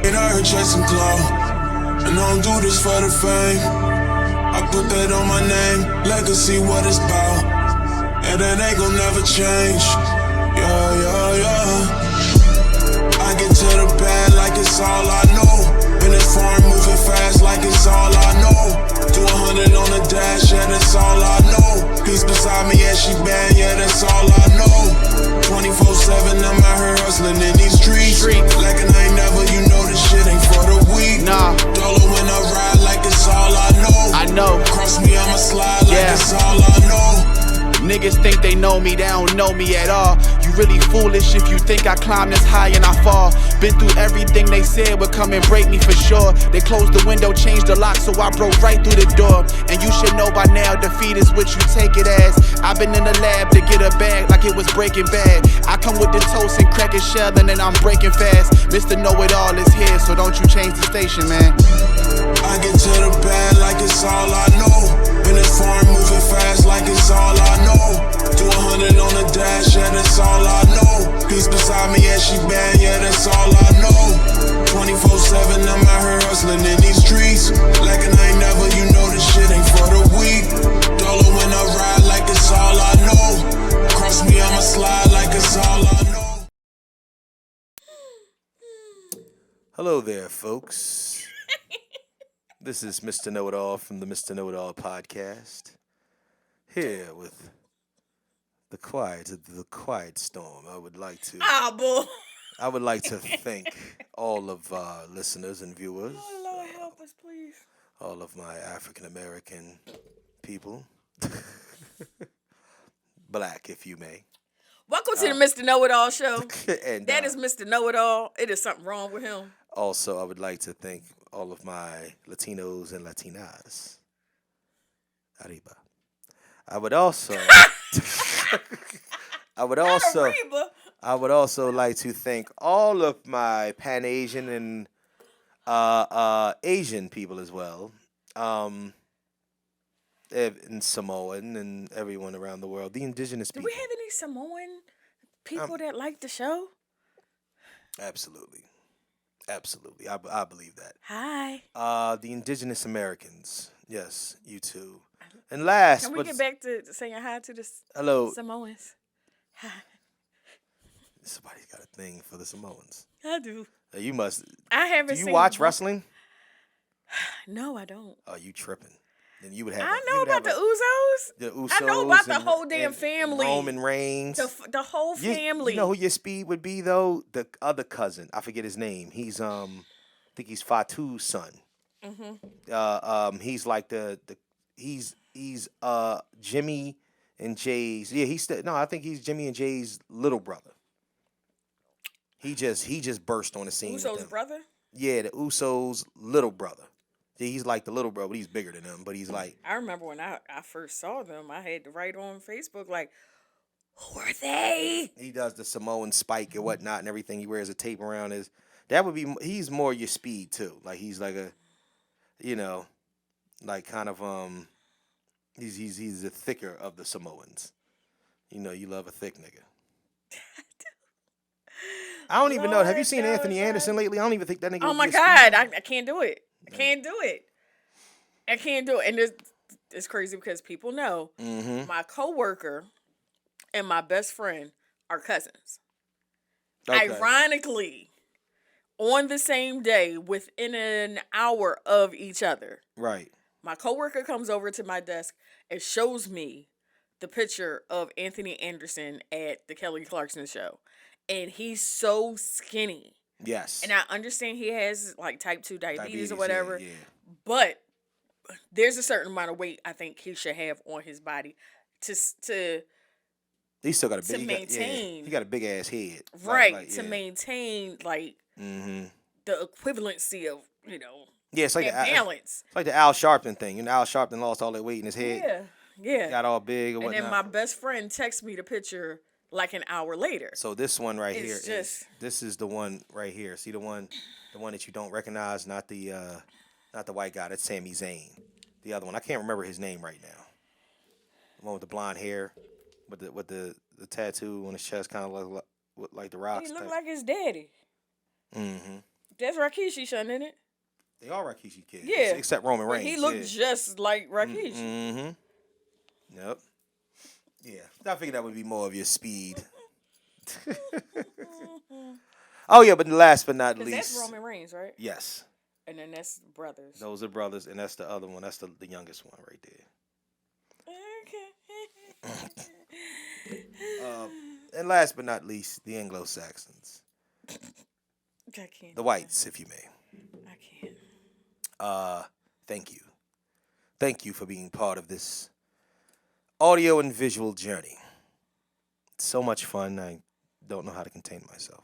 And I heard chasing clout, and I don't do this for the fame. I put that on my name, legacy what it's about. And that ain't gon' never change. Yeah, yeah, yeah. I get to the bag like it's all I know. Been as far and moving fast like it's all I know. Do 100 on the dash, yeah, that's all I know. Peace beside me, yeah, she bad, yeah, that's all I know. 24/7, I'm out here hustling in these streets. Like I ain't never, you know this shit ain't for the weak. Nah. Dolo when I ride like it's all I know. I know. Cross me, I'ma slide like it's all I know. Niggas think they know me, they don't know me at all. You really foolish if you think I climb this high and I fall. Been through everything they said would come and break me for sure. They closed the window, changed the lock, so I broke right through the door. And you should know by now, defeat is what you take it as. I've been in the lab to get a bag like it was Breaking Bad. I come with the toast and crack a shell and then I'm breaking fast. Mr. Know-It-All is here, so don't you change the station, man. I get to the bag like it's all I know. Been as far and moving fast like it's all I know. Do 100 on the dash, yeah, that's all I know. Peace beside me, yeah, she bad, yeah, that's all I know. 24/7, I'm out here hustling in these streets. Like I ain't never, you know this shit ain't for the weak. Dolo when I ride like it's all I know. Cross me, I'ma slide like it's all I know. Hello there, folks. This is Mr. Know-It-All from the Mr. Know-It-All podcast. Here with the quiet storm. I would like to thank all of our listeners and viewers. Oh, Lord, help us, please. All of my African American people. Black, if you may. Welcome to the Mr. Know-It-All show. And That is Mr. Know-It-All. It is something wrong with him. also, I would like to thank all of my Latinos and Latinas. Arriba. I would also like to thank all of my Pan-Asian and Asian people as well. And Samoan and everyone around the world, the indigenous Do people. we have any Samoan people that like the show? Absolutely. I believe that. Hi. The indigenous Americans. Yes, you too. And last, Can we get back to saying hi to the hello. Samoans? Hi. Somebody's got a thing for the Samoans. I do. You must. I haven't Do you seen watch wrestling? No, I don't. Oh, you tripping. Then you would have. I know about the Usos. The Usos. I know about the whole damn family. Roman Reigns. The whole family. You know who your speed would be though? The other cousin. I forget his name. He's I think he's Fatu's son. Mm-hmm. He's like he's Jimmy and Jay's. Yeah, I think he's Jimmy and Jay's little brother. He just burst on the scene. Uso's brother? Yeah, the Usos' little brother. Yeah, he's like the little brother, but he's bigger than them. But he's like. I remember when I first saw them, I had to write on Facebook like, who are they? He does the Samoan spike and whatnot and everything. He wears a tape around his. That would be. He's more your speed too. Like he's like a, like kind of He's the thicker of the Samoans. You know, you love a thick nigga. I don't even know. Have you seen Anthony Anderson lately? I don't even think that nigga. Oh my God, I can't do it. I can't do it. And it's crazy because people know my coworker and my best friend are cousins. Okay. Ironically, on the same day, within an hour of each other. Right. My coworker comes over to my desk and shows me the picture of Anthony Anderson at the Kelly Clarkson show. And he's so skinny. Yes. And I understand he has like type 2 diabetes or whatever. Yeah. But there's a certain amount of weight I think he should have on his body to he still got a big maintain. He got a big ass head. Right. To maintain like the equivalency of, yeah, it's like balance. It's like the Al Sharpton thing. Al Sharpton lost all that weight in his head. Yeah. Got all big or whatnot. And then my best friend texts me the picture like an hour later. So this one right here this is the one right here. See the one that you don't recognize, not the white guy. That's Sami Zayn. The other one, I can't remember his name right now. The one with the blonde hair, with the tattoo on his chest, kind of like the Rock's. He look like his daddy. Mm-hmm. That's Rakishi's son, isn't it? They are Rikishi kids. Yeah. Except Roman But Reigns. he looked just like Rakishi. Mm-hmm. Yep. Yeah. I figured that would be more of your speed. Oh, yeah, but last but not Because least. that's Roman Reigns, right? Yes. And then that's brothers. Those are brothers, and that's the other one. That's the youngest one right there. And last but not least, the Anglo-Saxons. I can't. The whites, if you may. I can't. Thank you. Thank you for being part of this audio and visual journey. It's so much fun, I don't know how to contain myself.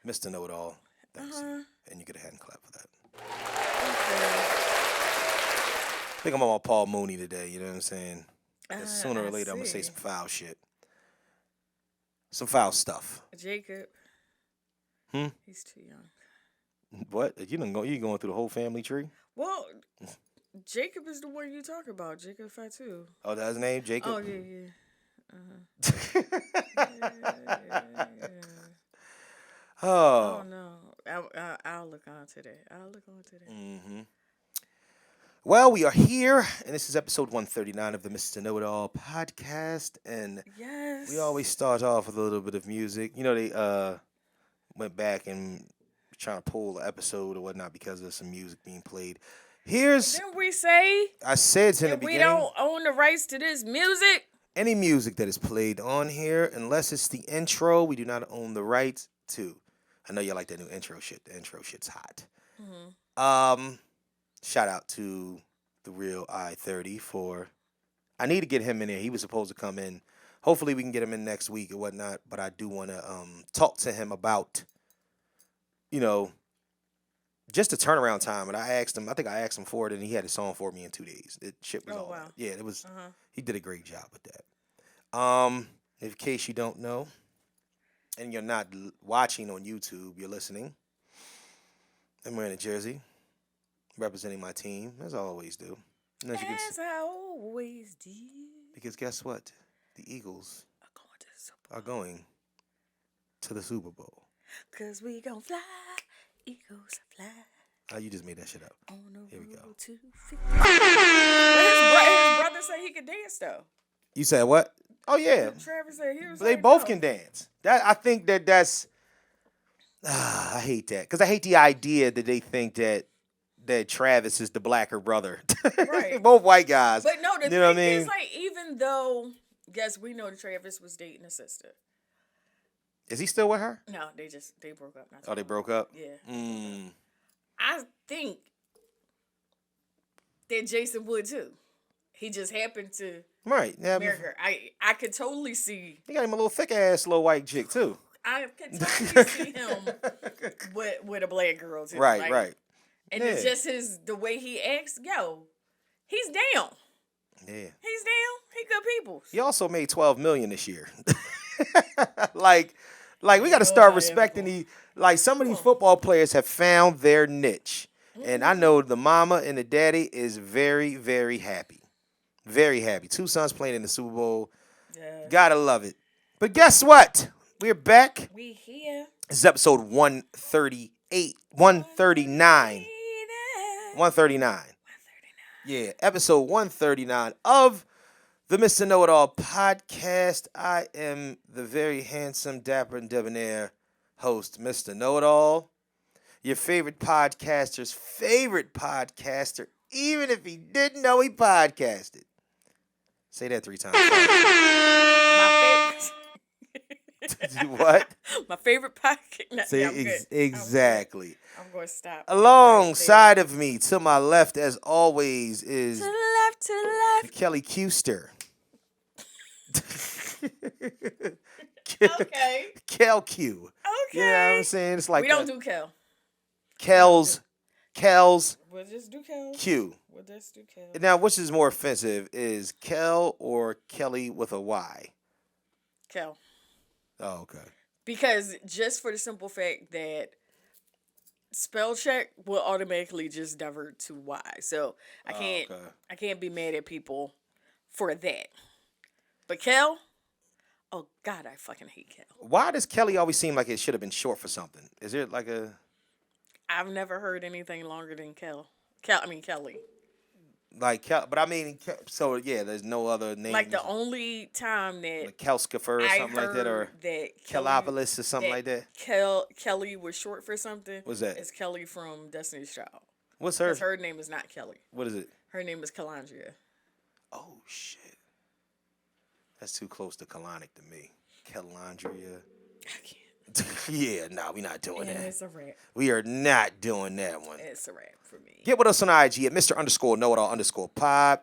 Mr. Know-It-All, thanks. And you get a hand clap for that. I think I'm on my Paul Mooney today, you know what I'm saying? 'Cause sooner or later, I'm going to say some foul shit. Some foul stuff. Jacob. He's too young. What? You going through the whole family tree? Well, Jacob is the one you talk about. Jacob Fatu. Oh, that's his name? Jacob? Oh, yeah. Oh. Oh, no. I'll look on to that. Mm-hmm. Well, we are here, and this is episode 139 of the Mr. Know-It-All podcast, and yes, we always start off with a little bit of music. You know, they went back and trying to pull the episode or whatnot because of some music being played. Didn't we say I said in the beginning, we don't own the rights to this music? Any music that is played on here, unless it's the intro, we do not own the rights to. I know you like that new intro shit. The intro shit's hot. Shout out to the real I-30 for... I need to get him in there. He was supposed to come in. Hopefully we can get him in next week or whatnot. But I do want to talk to him about, you know, just the turnaround time. And I think I asked him for it, and he had a song for me in 2 days. It shit was all wow. out. Yeah, it was. He did a great job with that. In case you don't know, and you're not watching on YouTube, you're listening. I'm wearing a jersey, representing my team, as I always do. And as you can see, I always did. because guess what? The Eagles are going to the Super Bowl. 'Cause we gon' fly, Eagles fly. Oh, you just made that shit up. On the Here we go. road to 50. His brother said he could dance, though. You said what? Oh, yeah. Travis said he was But they like, both no. can dance. I think that's... I hate that. Because I hate the idea that they think that Travis is the blacker brother. Right. Both white guys. But no, the You know what thing I mean? is, like, even though, yes, we know that Travis was dating a sister. Is he still with her? No, they broke up. Oh, they broke up? Yeah. I think that Jason would, too. He just happened to Right. Yeah, marry her. I could totally see... he got him a little thick-ass little white chick, too. I could totally see him with a black girl, too. Right, like, right. And Yeah. it's just the way he acts. Yo, he's down. Yeah. He's down. He good people. He also made $12 million this year. like we got to start respecting some of these football players have found their niche. And I know the mama and the daddy is very, very happy. Very happy. 2 sons playing in the Super Bowl. Yeah. Gotta love it. But guess what? We're back. We here. This is episode 138. 139. 139. Yeah, episode 139 of the Mr. Know-It-All podcast. I am the very handsome, dapper, and debonair host, Mr. Know-It-All. Your favorite podcaster's favorite podcaster, even if he didn't know he podcasted. Say that 3 times. My favorite. What? My favorite podcast. No, Say yeah, I'm good. exactly. I'm going to stop. Alongside of me, to my left, as always, is To the left. Kellie Qster. Okay. Kel Q. Okay. You know what I'm saying? It's like we don't do Kel. Kel's We'll just do Kel. Q. We'll just do Kel. Now, which is more offensive, is Kel or Kelly with a Y? Kel. Oh, okay. Because just for the simple fact that spell check will automatically just divert to Y. So I can't be mad at people for that. But Kel, Oh God, I fucking hate Kel. Why does Kelly always seem like it should have been short for something? Is there like a I've never heard anything longer than Kelly. but I mean, so yeah, there's no other name. Like the only time that like Kelskifer or I something like that, or heard that Kelopolis or something like that. Kelly was short for something. What's that? It's Kelly from Destiny's Child. What's her? Because her name is not Kelly. What is it? Her name is Calandria. Oh shit, that's too close to colonic to me. Calandria. I can't. Yeah, nah, we not doing And that. it's a rap. We are not doing that one. It's a rap for me. Get with us on IG at Mr_KnowItAll_pod.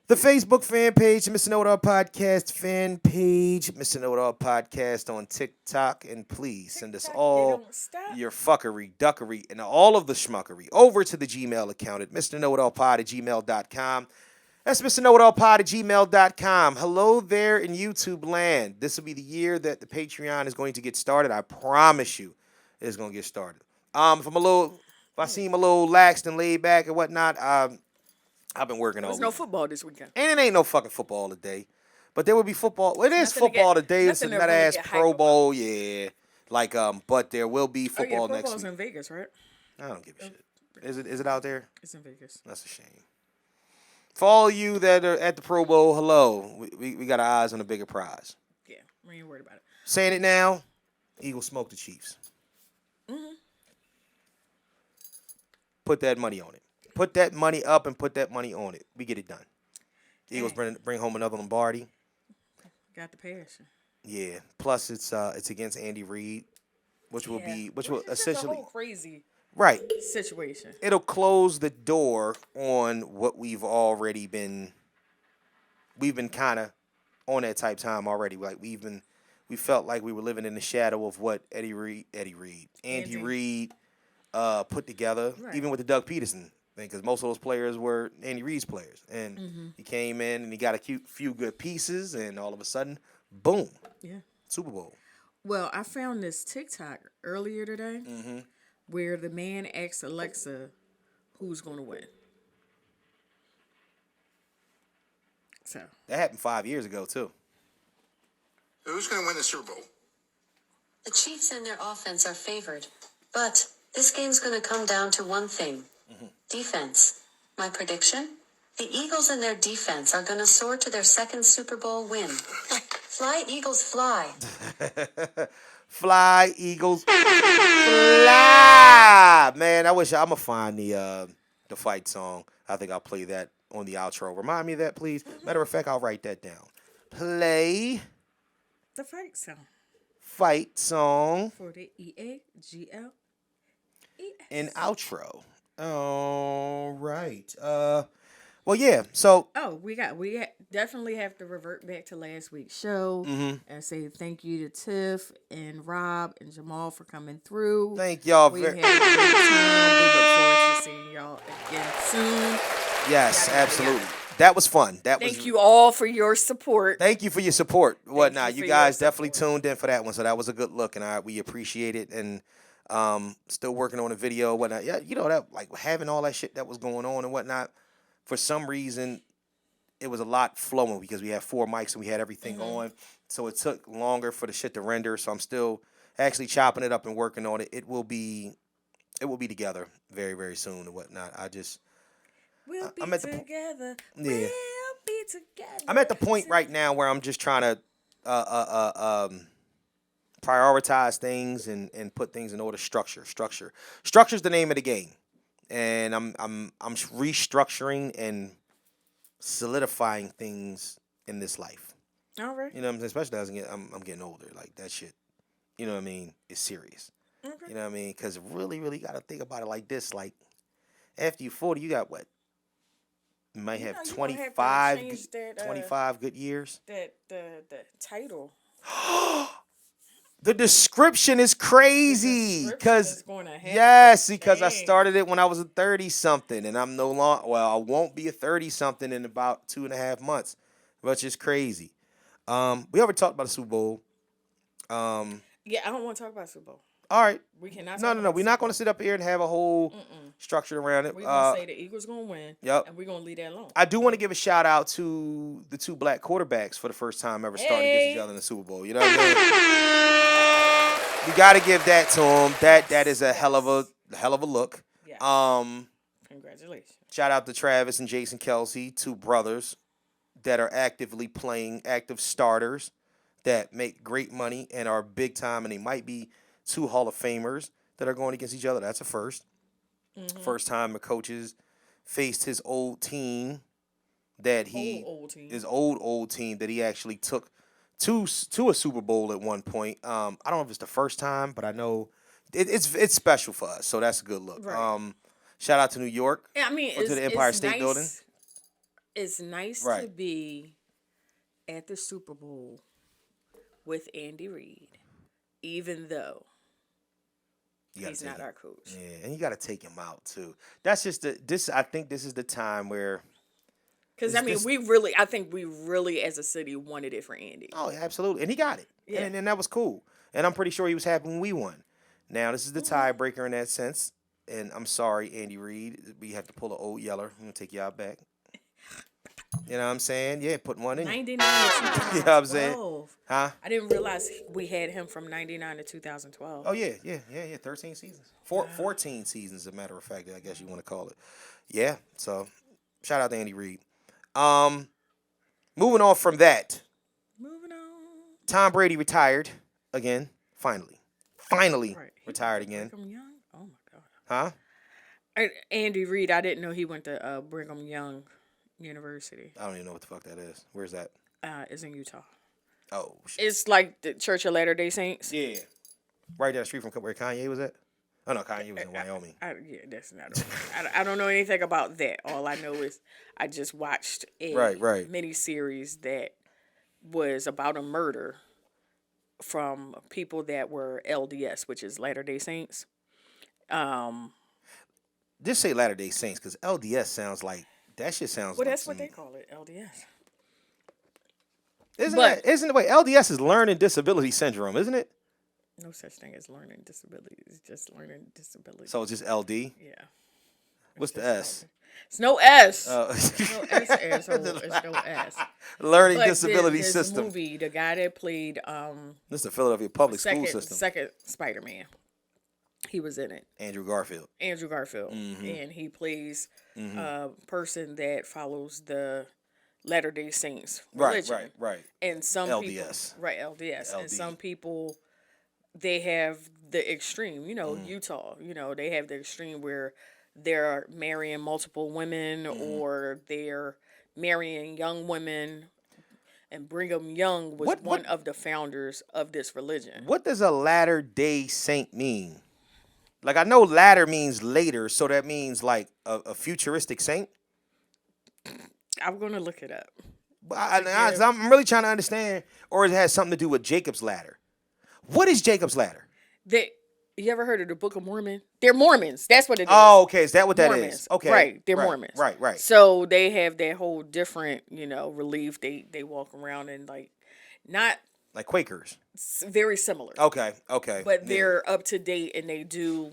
The Facebook fan page, the Mr. Know-It-All Podcast fan page, Mr. Know-It-All Podcast on TikTok. And please send us TikTok, all they don't stop. your fuckery, duckery, and all of the schmuckery over to the Gmail account at MrKnowItAllPod@gmail.com. That's MrKnowItAllPod@gmail.com. Hello there in YouTube land. This will be the year that the Patreon is going to get started. I promise you it's going to get started. If I seem a little laxed and laid back and whatnot, I've been working all There's week. no football this weekend. And it ain't no fucking football today. But there will be football. Well, it is Nothing to football get- today. It's a nothing to nut really ass get Pro hype Bowl, yeah. But there will be football Pro next Bowl's week. in Vegas, right? I don't give a shit. Is it out there? It's in Vegas. That's a shame. For all you that are at the Pro Bowl, hello. We got our eyes on a bigger prize. Yeah, we ain't worried about it. Saying it now, Eagles smoke the Chiefs. Put that money on it. Put that money up and put that money on it. We get it done. Eagles bring home another Lombardi. Got the passion. Yeah. Plus it's against Andy Reid, which will essentially a whole crazy right. situation. It'll close the door on what we've been kind of on that type time already. Like we felt like we were living in the shadow of what Andy Reid put together, Right. even with the Doug Peterson thing, because most of those players were Andy Reid's players, and he came in and he got a few good pieces, and all of a sudden, boom, Yeah. Super Bowl. Well, I found this TikTok earlier today where the man asked Alexa who's going to win. So, That happened 5 years ago too. Who's going to win the Super Bowl? The Chiefs and their offense are favored. But this game's going to come down to one thing. Defense. My prediction? The Eagles and their defense are going to soar to their second Super Bowl win. Fly, Eagles, fly. Fly, Eagles, fly. Man, I'm gonna find the fight song. I think I'll play that on the outro. Remind me of that, please. Matter of fact, I'll write that down. Play the fight song fight song for the EAGL. and outro. All right. Well, yeah. So Oh, we definitely have to revert back to last week's show and say thank you to Tiff and Rob and Jamal for coming through. thank y'all We very. had a great time. We look forward to seeing y'all again soon. Yes, Yada, yada, absolutely. yada. That was fun. Thank you all for your support. Thank you for your support. Whatnot. you You for guys your definitely tuned in for that one, so that was a good look, and we appreciate it. And still working on a video, whatnot. Yeah, that like having all that shit that was going on and whatnot. For some reason, it was a lot flowing because we had 4 mics and we had everything on, so it took longer for the shit to render. So I'm still actually chopping it up and working on it. It will be together very, very soon and whatnot. We'll be I'm at the together. Yeah. We'll be together. I'm at the point right now where I'm just trying to prioritize things and put things in order. Structure's the name of the game, and I'm restructuring and solidifying things in this life. All right. You know what I'm saying? Especially as I'm getting older. Like that shit, you know what I mean? It's serious. Okay. You know what I mean? Because really, really got to think about it like this. Like after you 40, you got what? You might have You gonna have to 25, change that, 25 good years. the title. The description is crazy description because is gonna have yes, to because I change. started it when I was a 30-something, and I'm no longer. Well, I won't be a 30-something in about 2.5 months, which is crazy. We already talked about the Super Bowl. Yeah, I don't want to talk about Super Bowl. All right. We cannot. No. We're not going to sit up here and have a whole structure around it. We're gonna say the Eagles gonna win. Yep. And we're gonna leave that alone. I do want to give a shout out to the two black quarterbacks for the first time ever starting against each other in the Super Bowl. You know what I mean? You got to give that to them. That is a hell of a look. Yeah. Congratulations. Shout out to Travis and Jason Kelsey, two brothers that are actively playing, active starters that make great money and are big time, and they might be two Hall of Famers that are going against each other. That's a first. Mm-hmm. First time the coaches faced his old team that his old team that he actually took to a Super Bowl at one point. I don't know if it's the first time, but I know it's special for us, so that's a good look. Right. Shout out to New York. Yeah, I mean, to the Empire State nice, Building. It's nice to Right. be at the Super Bowl with Andy Reid, even though he's not our coach. Yeah, and you got to take him out too. That's just I think this is the time where. Because I mean, I think we really, as a city, wanted it for Andy. Oh, yeah, absolutely, and he got it, Yeah. and that was cool. And I'm pretty sure he was happy when we won. Now this is the Mm-hmm. tiebreaker in that sense, and I'm sorry, Andy Reid, we have to pull an old yeller. I'm gonna take y'all back. You know what I'm saying? Yeah, put one in. 99 to You know what I'm saying? 2012. Huh? I didn't realize we had him from 99 to 2012. Oh yeah. 13 seasons, 14 seasons, as a matter of fact. I guess you want to call it. Yeah. So, shout out to Andy Reid. Moving on from that, Moving on. Tom Brady retired again. Finally, Right. retired again. Brigham Young? Oh my God. Huh? Andy Reid, I didn't know he went to Brigham Young University. I don't even know what the fuck that is. Where's that? It's in Utah. Oh shit. It's like the Church of Latter-day Saints. Yeah. Right down the street from where Kanye was at. Oh no, Kanye was in Wyoming. Yeah, that's not. I don't know anything about that. All I know is I just watched a Right. miniseries that was about a murder from people that were LDS, which is Latter-day Saints. Just say Latter Day Saints, because LDS sounds like that shit sounds. Well, like that's what they call it, LDS. Isn't it? Wait, LDS is learning disability syndrome, isn't it? No such thing as learning disabilities. It's just learning disability. So it's just LD. Yeah. What's the S? It's no S. Oh. No S, asshole. It's no S. Learning But disability this system. movie, the guy that played This is the Philadelphia public school system. second Spider-Man, he was in it. Andrew Garfield. Andrew Garfield, and he plays a person that follows the Latter-day Saints religion. Right. And some LDS. people, right, LDS, LD. and some people, they have the extreme. You know, Utah. You know, they have the extreme where they're marrying multiple women or they're marrying young women. And Brigham Young was one of the founders of this religion. What does a Latter-day Saint mean? Like, I know latter means later, so that means like a futuristic saint. I'm gonna look it up. But I'm really trying to understand, or it has something to do with Jacob's ladder. What is Jacob's ladder? You ever heard of the Book of Mormon? They're Mormons. That's what it is. Oh, okay. Is that what that Mormons. is? Okay. Right. They're Mormons. Right. So they have that whole different, relief. They walk around and not Like Quakers. very similar. Okay. But they're up to date and they do,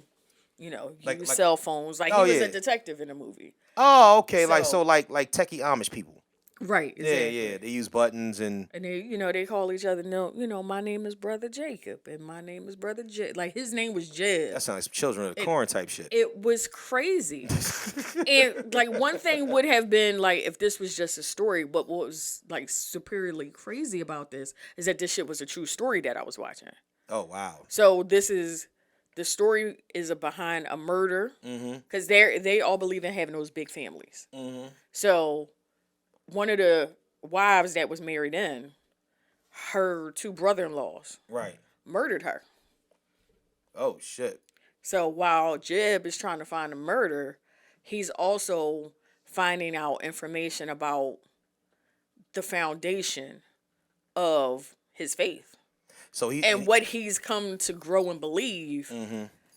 use cell phones. He was a detective in the movie. Oh, okay. Like techie Amish people. Right. Exactly. Yeah. They use buttons and they, they call each other. No, my name is Brother Jacob and my name is Brother Jed. Like his name was Jed. that sounds like Children of the Corn type shit. It was crazy. And one thing would have been if this was just a story, but what was superiorly crazy about this is that this shit was a true story that I was watching. Oh wow. So the story is behind a murder because they all believe in having those big families. Mm-hmm. So one of the wives that was married in, her two brother-in-laws murdered her. Oh shit. So while Jeb is trying to find the murder, he's also finding out information about the foundation of his faith. So what he's come to grow and believe,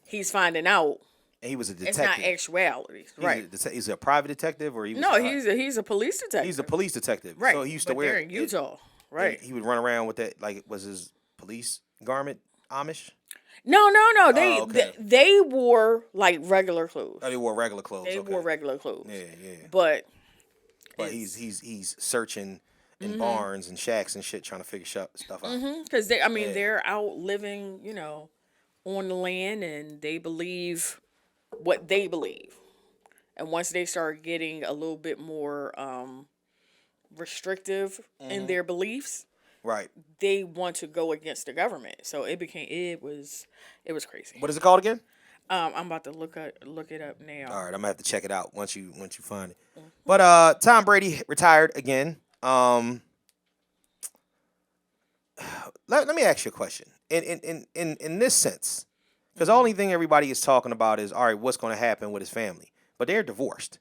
he's finding out. And he was a detective. It's not actuality, right? He's a private detective, or he's a police detective. He's a police detective, right? So he used to but wear they're in Utah, right? He would run around with that, was his police garment Amish. No. okay. They wore like regular clothes. Oh, they wore regular clothes. They okay. wore regular clothes. Yeah. But He's searching in barns and shacks and shit, trying to figure stuff out. because they're out living, on the land, and they believe what they believe. And once they start getting a little bit more restrictive in their beliefs, Right. they want to go against the government. So it was crazy. What is it called again? I'm about to look it up now. All right, I'm gonna have to check it out once you find it. But Tom Brady retired again. Let me ask you a question. In this sense, because the only thing everybody is talking about is, all right, what's going to happen with his family? But they're divorced,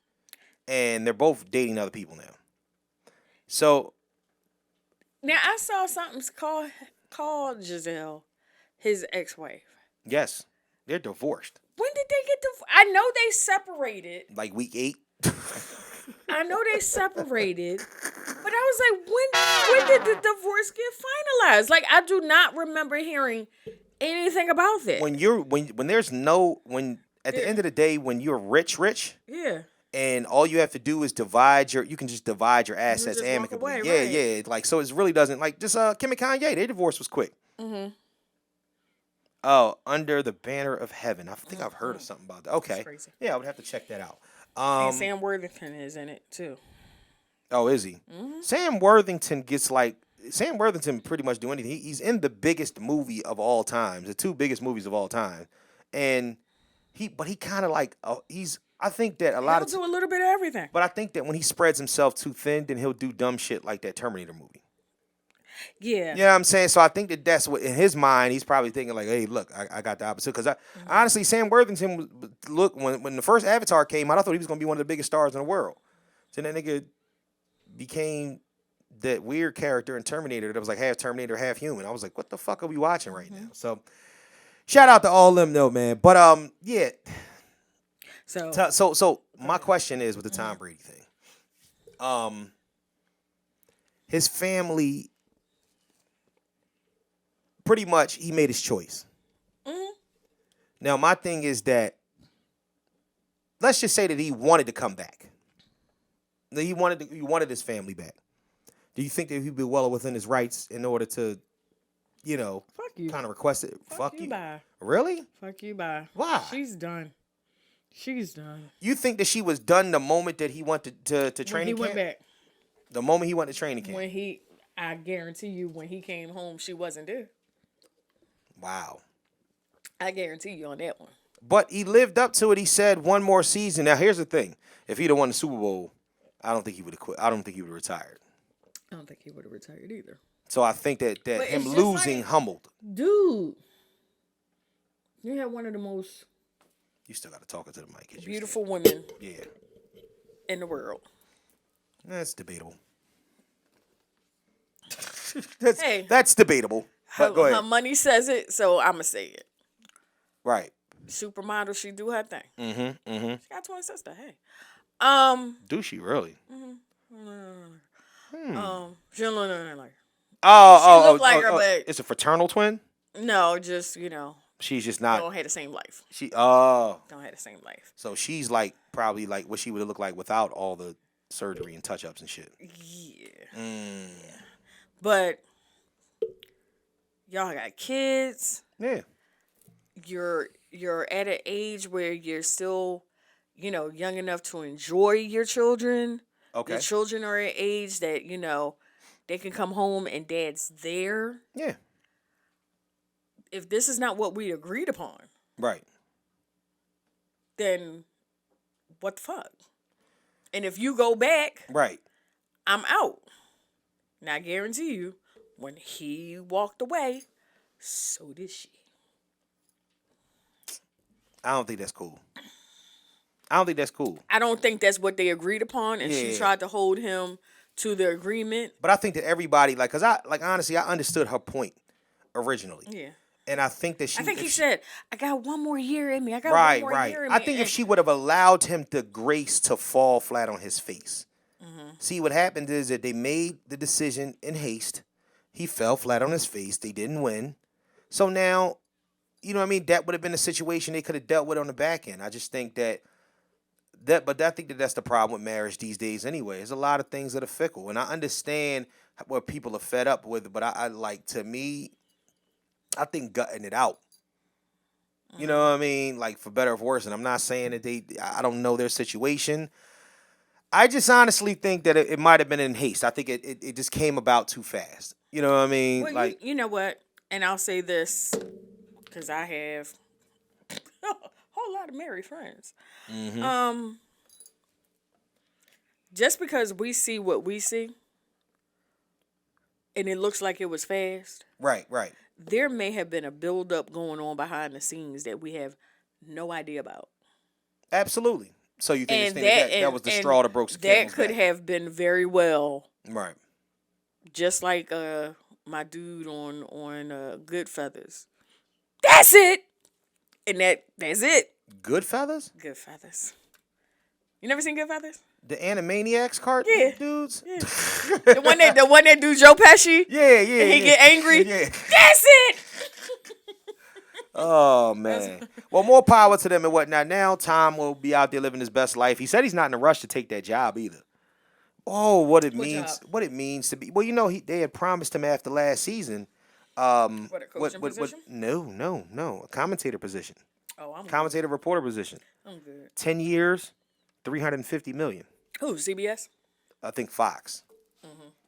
and they're both dating other people now. So Now I saw something called Giselle, his ex-wife. yes, they're divorced. When did they get divorced? I know they separated. Like week 8. I know they separated, but I was like, when did the divorce get finalized? Like, I do not remember hearing anything about that. When there's no at the end of the day, when you're rich, Yeah. and all you have to do is you can just divide your assets just walk amicably. away, Yeah, right. yeah. Like, so it really doesn't, like, just Kim and Kanye, their divorce was quick. Oh, Under the Banner of Heaven. I think I've heard of something about that. Okay. crazy. Yeah, I would have to check that out. And Sam Worthington is in it too. Oh, is he? Sam Worthington pretty much do anything. He's in the biggest movie of all time, the 2 biggest movies of all time, and he kind of like I think that a lot He'll of do a little bit of everything. but I think that when he spreads himself too thin, then he'll do dumb shit like that Terminator movie. Yeah. You know what I'm saying? So I think that's what, in his mind, he's probably thinking like, hey, look, I got the opposite. Because honestly, Sam Worthington, when the first Avatar came out, I thought he was going to be one of the biggest stars in the world. So that nigga became that weird character in Terminator that was like half Terminator, half human. I was like, what the fuck are we watching right now? So shout out to all them though, man. But yeah. So my question is with the Tom Brady thing. His family, pretty much, he made his choice. Now, my thing is that, let's just say that he wanted to come back. That he wanted his family back. Do you think that he'd be well within his rights in order to, Fuck you. kind of request it? Fuck you, bye. Really? Fuck you, bye. Why? She's done. She's done. You think that she was done the moment that he went to training When he camp? went back. The moment he went to training camp? I guarantee you, when he came home, she wasn't there. Wow. I guarantee you on that one. But he lived up to it. He said one more season. Now, here's the thing. If he'd have won the Super Bowl, I don't think he would have quit. I don't think he would have retired. I don't think he would have retired either. So I think that But him it's just losing like- humbled. Dude, you had one of the most You still got to talk into the mic. as you beautiful women said. Yeah. in the world. That's debatable. Hey. That's debatable. But go Her ahead. money says it, so I'ma say it. Right. Supermodel, she do her thing. Mm-hmm. She got twin sister. Hey, Do she really? she don't look like. Oh, look like her, but- it's a fraternal twin. No, just She's just don't not. have the same life. Don't have the same life. So she's like probably like what she would have looked like without all the surgery and touch ups and shit. Yeah. But y'all got kids. Yeah. You're at an age where you're still, young enough to enjoy your children. Okay. Your children are at age that, they can come home and dad's there. Yeah. If this is not what we agreed upon, Right. then what the fuck? And if you go back, Right. I'm out. And I guarantee you, when he walked away, so did she. I don't think that's cool. I don't think that's what they agreed upon, and she Yeah. tried to hold him to the agreement. But I think that everybody honestly, I understood her point originally. Yeah. And I think that I think he said, I got one more year in me. I got right, one more right. year in me. I think if she would have allowed him the grace to fall flat on his face. See, what happened is that they made the decision in haste. He fell flat on his face. They didn't win. So now you know what I mean, that would have been a situation they could have dealt with on the back end. I just think but I think that's the problem with marriage these days anyway. There's a lot of things that are fickle, and I understand what people are fed up with, but I like, to me, I think gutting it out. You know what I mean? Like, for better or for worse. And I'm not saying that I don't know their situation. I just honestly think that it might have been in haste. I think it just came about too fast. You know what I mean? Well, like, you know what? And I'll say this because I have a whole lot of married friends. Just because we see what we see, and it looks like it was fast. right. There may have been a buildup going on behind the scenes that we have no idea about. Absolutely. So you think And that was the straw that broke the camel's That could back. have been very well, Right. just like my dude on Good Feathers. That's it. And that's it. Good Feathers? Good Feathers. You never seen Good Feathers? The Animaniacs cart Yeah. dudes? Yeah. the one that do Joe Pesci? Yeah. And he get angry? Yeah. That's it. Oh, man. Well, more power to them and whatnot. Now, Tom will be out there living his best life. He said he's not in a rush to take that job either. Oh, what it means to be. Well, you know, they had promised him after last season. What, a coaching position? No. A commentator position. Oh, I'm Commentator reporter position. good. I'm good. 10 years, $350 million. Who, CBS? I think Fox.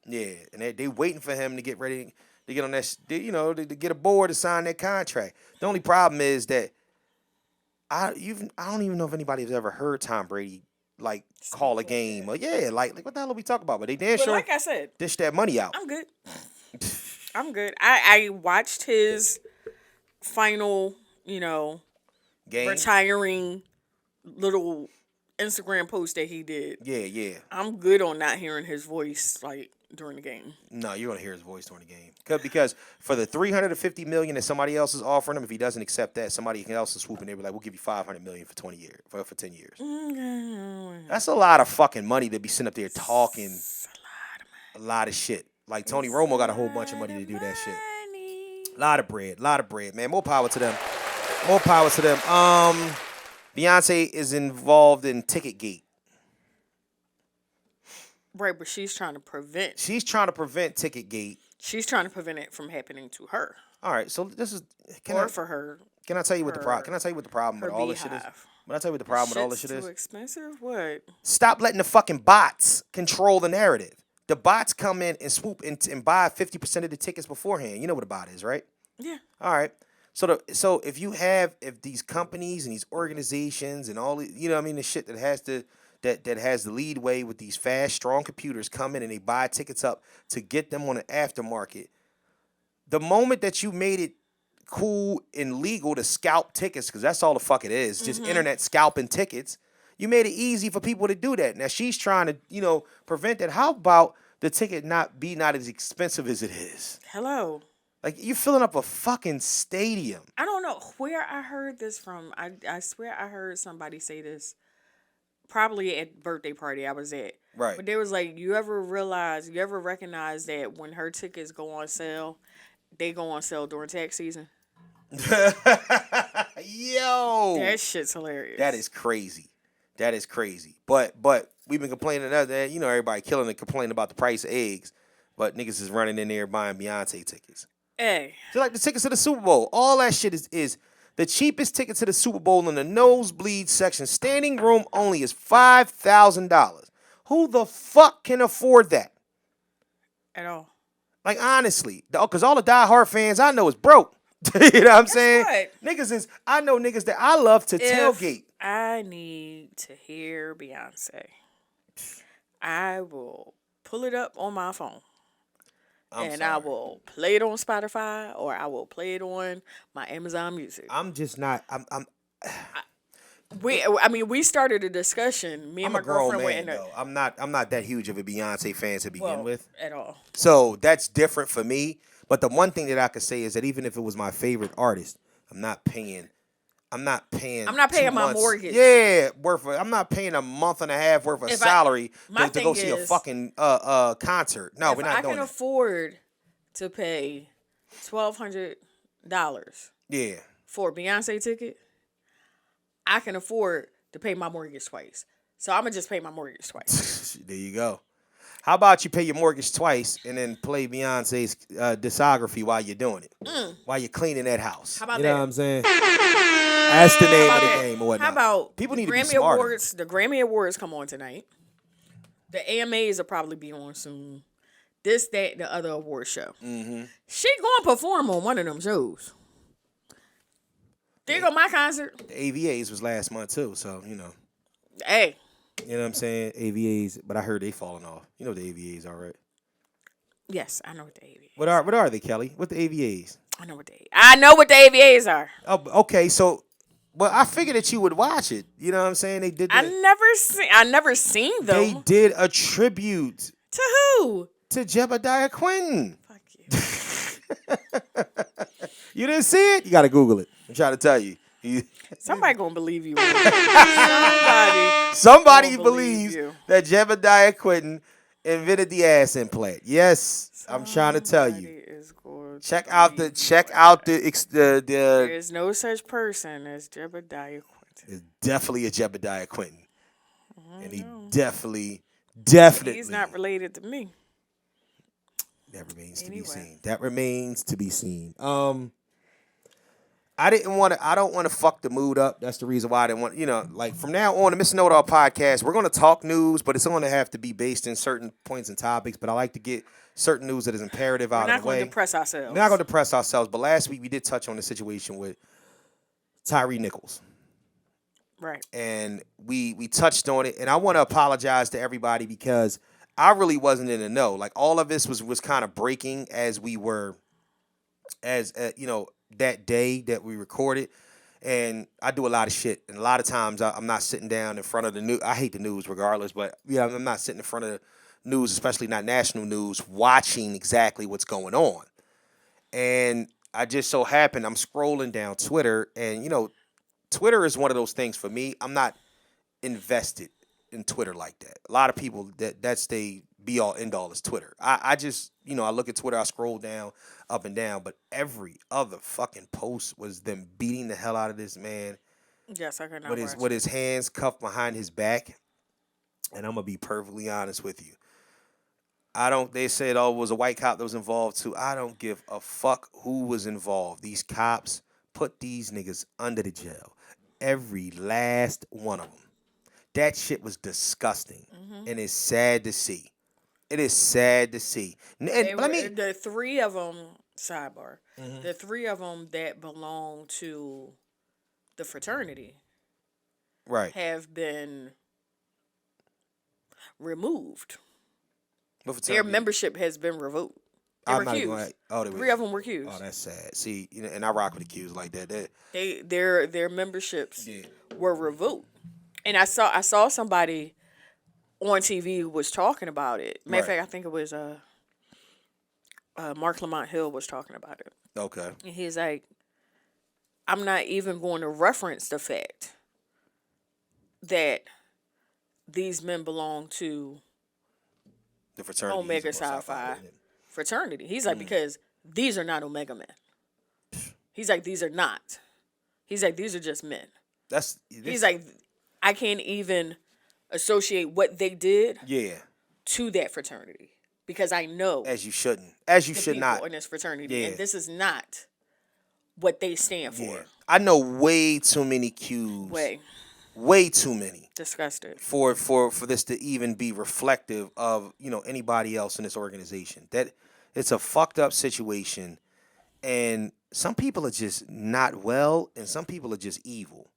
Yeah, and they waiting for him to get ready to get on that, to get aboard to sign that contract. The only problem is that I don't even know if anybody has ever heard Tom Brady like call a game. Or like what the hell are we talking about? But they damn But sure like I said, dish that money out. I'm good. I'm good. I watched his final, Game. retiring little Instagram post that he did. Yeah. I'm good on not hearing his voice like during the game. No, you're gonna hear his voice during the game because for the $350 million that somebody else is offering him, if he doesn't accept that, somebody else is swooping. They be like, "We'll give you $500 million for 20 years, for 10 years." That's a lot of fucking money to be sitting up there talking a lot of shit. Like Tony Romo got a whole bunch of money to do that shit. A lot of bread, man. More power to them. Beyonce is involved in Ticketgate. Right, but she's trying to prevent. She's trying to prevent Ticketgate. She's trying to prevent it from happening to her. All right, so this is. For her. Can I tell you what the problem? Can I tell you what the problem with all this shit is? When I tell you what the problem with all this shit is? Too expensive. What? Stop letting the fucking bots control the narrative. The bots come in and swoop and buy 50% of the tickets beforehand. You know what a bot is, right? Yeah. All right. So if these companies and these organizations and all the, the shit that has the lead way with these fast, strong computers come in and they buy tickets up to get them on an aftermarket. The moment that you made it cool and legal to scalp tickets, because that's all the fuck it is, just internet scalping tickets, you made it easy for people to do that. Now she's trying to, prevent that. How about the ticket not as expensive as it is? Hello. Like, you're filling up a fucking stadium. I don't know where I heard this from. I swear I heard somebody say this. Probably at birthday party I was at. Right. But they was like, you ever recognize that when her tickets go on sale, they go on sale during tax season? Yo. That shit's hilarious. That is crazy. But we've been complaining that, everybody killing and complaining about the price of eggs, but niggas is running in there buying Beyonce tickets. Hey. Just like the tickets to the Super Bowl. All that shit is the cheapest ticket to the Super Bowl in the nosebleed section, standing room only, is $5,000. Who the fuck can afford that? At all. Like, honestly, because all the diehard fans I know is broke. You know what I'm saying? What? I know niggas that I love to tailgate. I need to hear Beyonce, I will pull it up on my phone. I will play it on Spotify, or I will play it on my Amazon Music. I'm just not. We started a discussion. Me and my girlfriend went in there. I'm not that huge of a Beyonce fan to begin with. At all. So that's different for me. But the one thing that I could say is that even if it was my favorite artist, I'm not paying my mortgage. Yeah, I'm not paying a month and a half worth of salary to go see a fucking concert. No, we're not doing it. I can afford to pay $1,200. Yeah. for a Beyonce ticket, I can afford to pay my mortgage twice. So I'm gonna just pay my mortgage twice. There you go. How about you pay your mortgage twice and then play Beyonce's discography while you're doing it, while you're cleaning that house? How about you know that? what I'm saying? That's the name of the game or whatnot. How about people the need to be Grammy smarter. Awards? The Grammy Awards come on tonight. The AMAs will probably be on soon. This, that, the other award show. Mm-hmm. She gonna perform on one of them shows. There go my concert. The AVAs was last month too, so you know. Hey. You know what I'm saying? AVAs, but I heard they falling off. You know what the AVAs are, right? Yes, I know what the AVAs. What are they, Kelly? What the AVAs? I know what the AVAs are. Oh, okay, so well, I figured that you would watch it. You know what I'm saying? They did. I never seen them. They did a tribute To who? to Jebediah Quinton. Fuck you. You didn't see it? You got to Google it. I'm trying to tell you. Somebody gonna believe you. Somebody gonna believe believes you. that Jebediah Quinton invented the ass implant. Yes, I'm trying to tell you. Somebody is going to Check out believe the There is no such person as Jebediah Quinton. It's definitely a Jebediah Quinton. And he definitely He's not related to me. that remains to be Anyway. seen. That remains to be seen. I don't want to fuck the mood up. That's the reason why I didn't want, like from now on, the Mr. Know-It-All podcast, we're going to talk news, but it's going to have to be based in certain points and topics. But I like to get certain news that is imperative out We're of not the way. going to depress ourselves. We're not going to depress ourselves. But last week we did touch on the situation with Tyree Nichols. Right. And we touched on it. And I want to apologize to everybody because I really wasn't in the know. Like all of this was kind of breaking as we were, that day that we recorded. And I do a lot of shit. And a lot of times I'm not sitting down in front of the news. I hate the news regardless, but I'm not sitting in front of the news, especially not national news, watching exactly what's going on. And I just so happened, I'm scrolling down Twitter, and Twitter is one of those things for me. I'm not invested in Twitter like that. A lot of people that's they be all end all is Twitter. I just I look at Twitter, I scroll down, up and down, but every other fucking post was them beating the hell out of this man. Yes, I can. With his hands cuffed behind his back. And I'm gonna be perfectly honest with you. They said, it was a white cop that was involved too. I don't give a fuck who was involved. These cops put these niggas under the jail. Every last one of them. That shit was disgusting. And it's sad to see. It is sad to see. The three of them, sidebar, the three of them that belong to the fraternity right, have been removed. their Their membership has been revoked. They were accused. Three of them were accused. Oh, that's sad. See, and I rock with accused like that. Their memberships were revoked. And I saw somebody on TV who was talking about it. Matter of fact, I think it was Mark Lamont Hill was talking about it. Okay. And he's like, I'm not even going to reference the fact that these men belong to The fraternity. Omega Psi Phi fraternity. He's like, because these are not Omega men. He's like, these are not. He's like, these are just men. He's like, I can't even associate what they did to that fraternity because I know as you shouldn't, as you the should people not in this fraternity, and this is not what they stand for. Yeah. I know way too many Qs. Way too many. Disgusted. For this to even be reflective of anybody else in this organization. That it's a fucked up situation, and some people are just not well, and some people are just evil.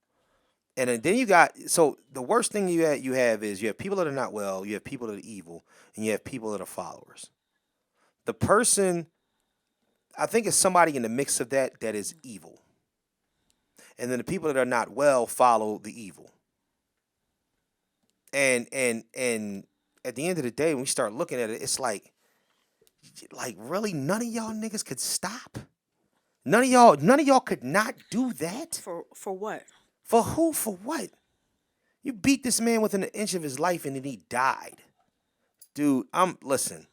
And then you got, so the worst thing you have is you have people that are not well, you have people that are evil, and you have people that are followers. The person, I think it's somebody in the mix of that is evil. And then the people that are not well follow the evil. And at the end of the day, when we start looking at it, it's like really none of y'all niggas could stop. None of y'all could not do that. For what? For who? For what? You beat this man within an inch of his life and then he died. Dude, listen.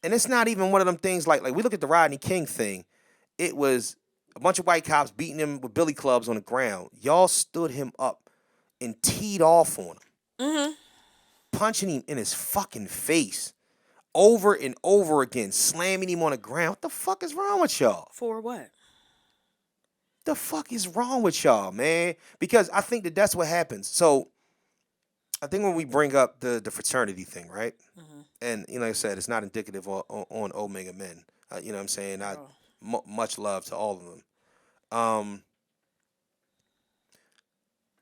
And it's not even one of them things like we look at the Rodney King thing. It was, a bunch of white cops beating him with billy clubs on the ground. Y'all stood him up and teed off on him, punching him in his fucking face over and over again, slamming him on the ground. What the fuck is wrong with y'all? For what? The fuck is wrong with y'all, man? Because I think that's what happens. So I think when we bring up the fraternity thing, right? And like I said, it's not indicative on Omega men. You know what I'm saying? Much love to all of them.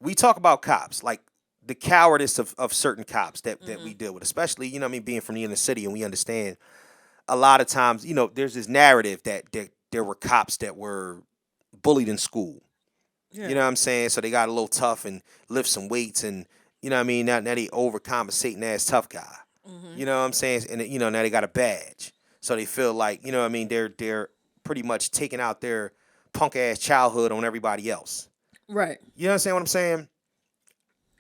We talk about cops, like the cowardice of certain cops that we deal with, especially, you know what I mean, being from the inner city, and we understand a lot of times, you know, there's this narrative that there were cops that were bullied in school. Yeah. You know what I'm saying? So they got a little tough and lift some weights, and, you know what I mean, now they overcompensating as tough guy. You know what I'm saying? And, you know, now they got a badge. So they feel like, you know what I mean, they're pretty much taking out their punk-ass childhood on everybody else. Right. You understand what I'm saying?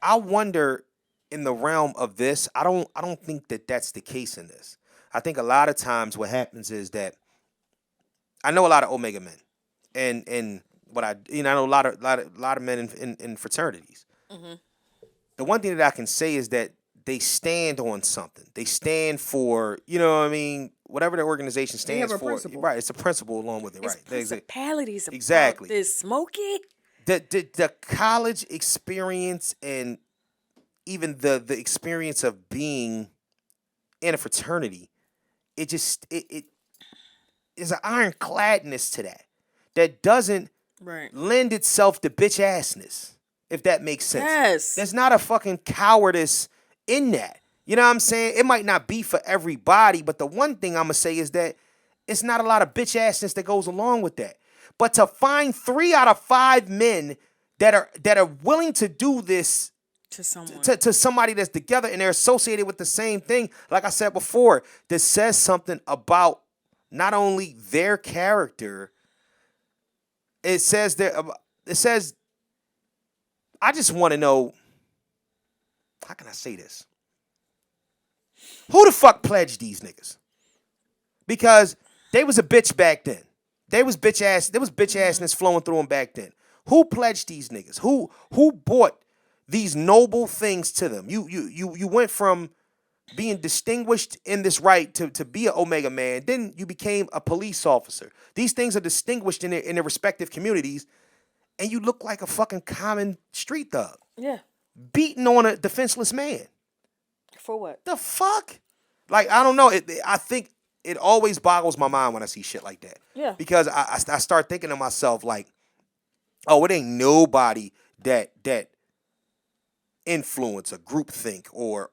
I wonder, in the realm of this, I don't think that that's the case in this. I think a lot of times what happens is that I know a lot of Omega men, and what I know a lot of men in fraternities. The one thing that I can say is that they stand on something. They stand for, you know what I mean, whatever the organization stands for. Principle. Right, it's a principle along with it. It's right, principalities exactly. About this. Smoke it. The college experience, and even the experience of being in a fraternity, it is an ironcladness to that doesn't lend itself to bitch assness, if that makes sense. Yes. There's not a fucking cowardice in that. You know what I'm saying? It might not be for everybody, but the one thing I'm gonna say is that it's not a lot of bitch assness that goes along with that. But to find 3 out of 5 men that are willing to do this to someone, to somebody that's together and they're associated with the same thing, like I said before, that says something about not only their character. It says I just want to know, how can I say this? Who the fuck pledged these niggas? Because they was a bitch back then. There was bitch assness flowing through them back then. Who pledged these niggas? Who bought these noble things to them? You went from being distinguished in this right to be an Omega man. Then you became a police officer. These things are distinguished in their respective communities, and you look like a fucking common street thug. Yeah. Beating on a defenseless man. For what? The fuck? Like, I don't know. I think it always boggles my mind when I see shit like that. Yeah. Because I start thinking to myself, like, oh, it ain't nobody that influence or groupthink or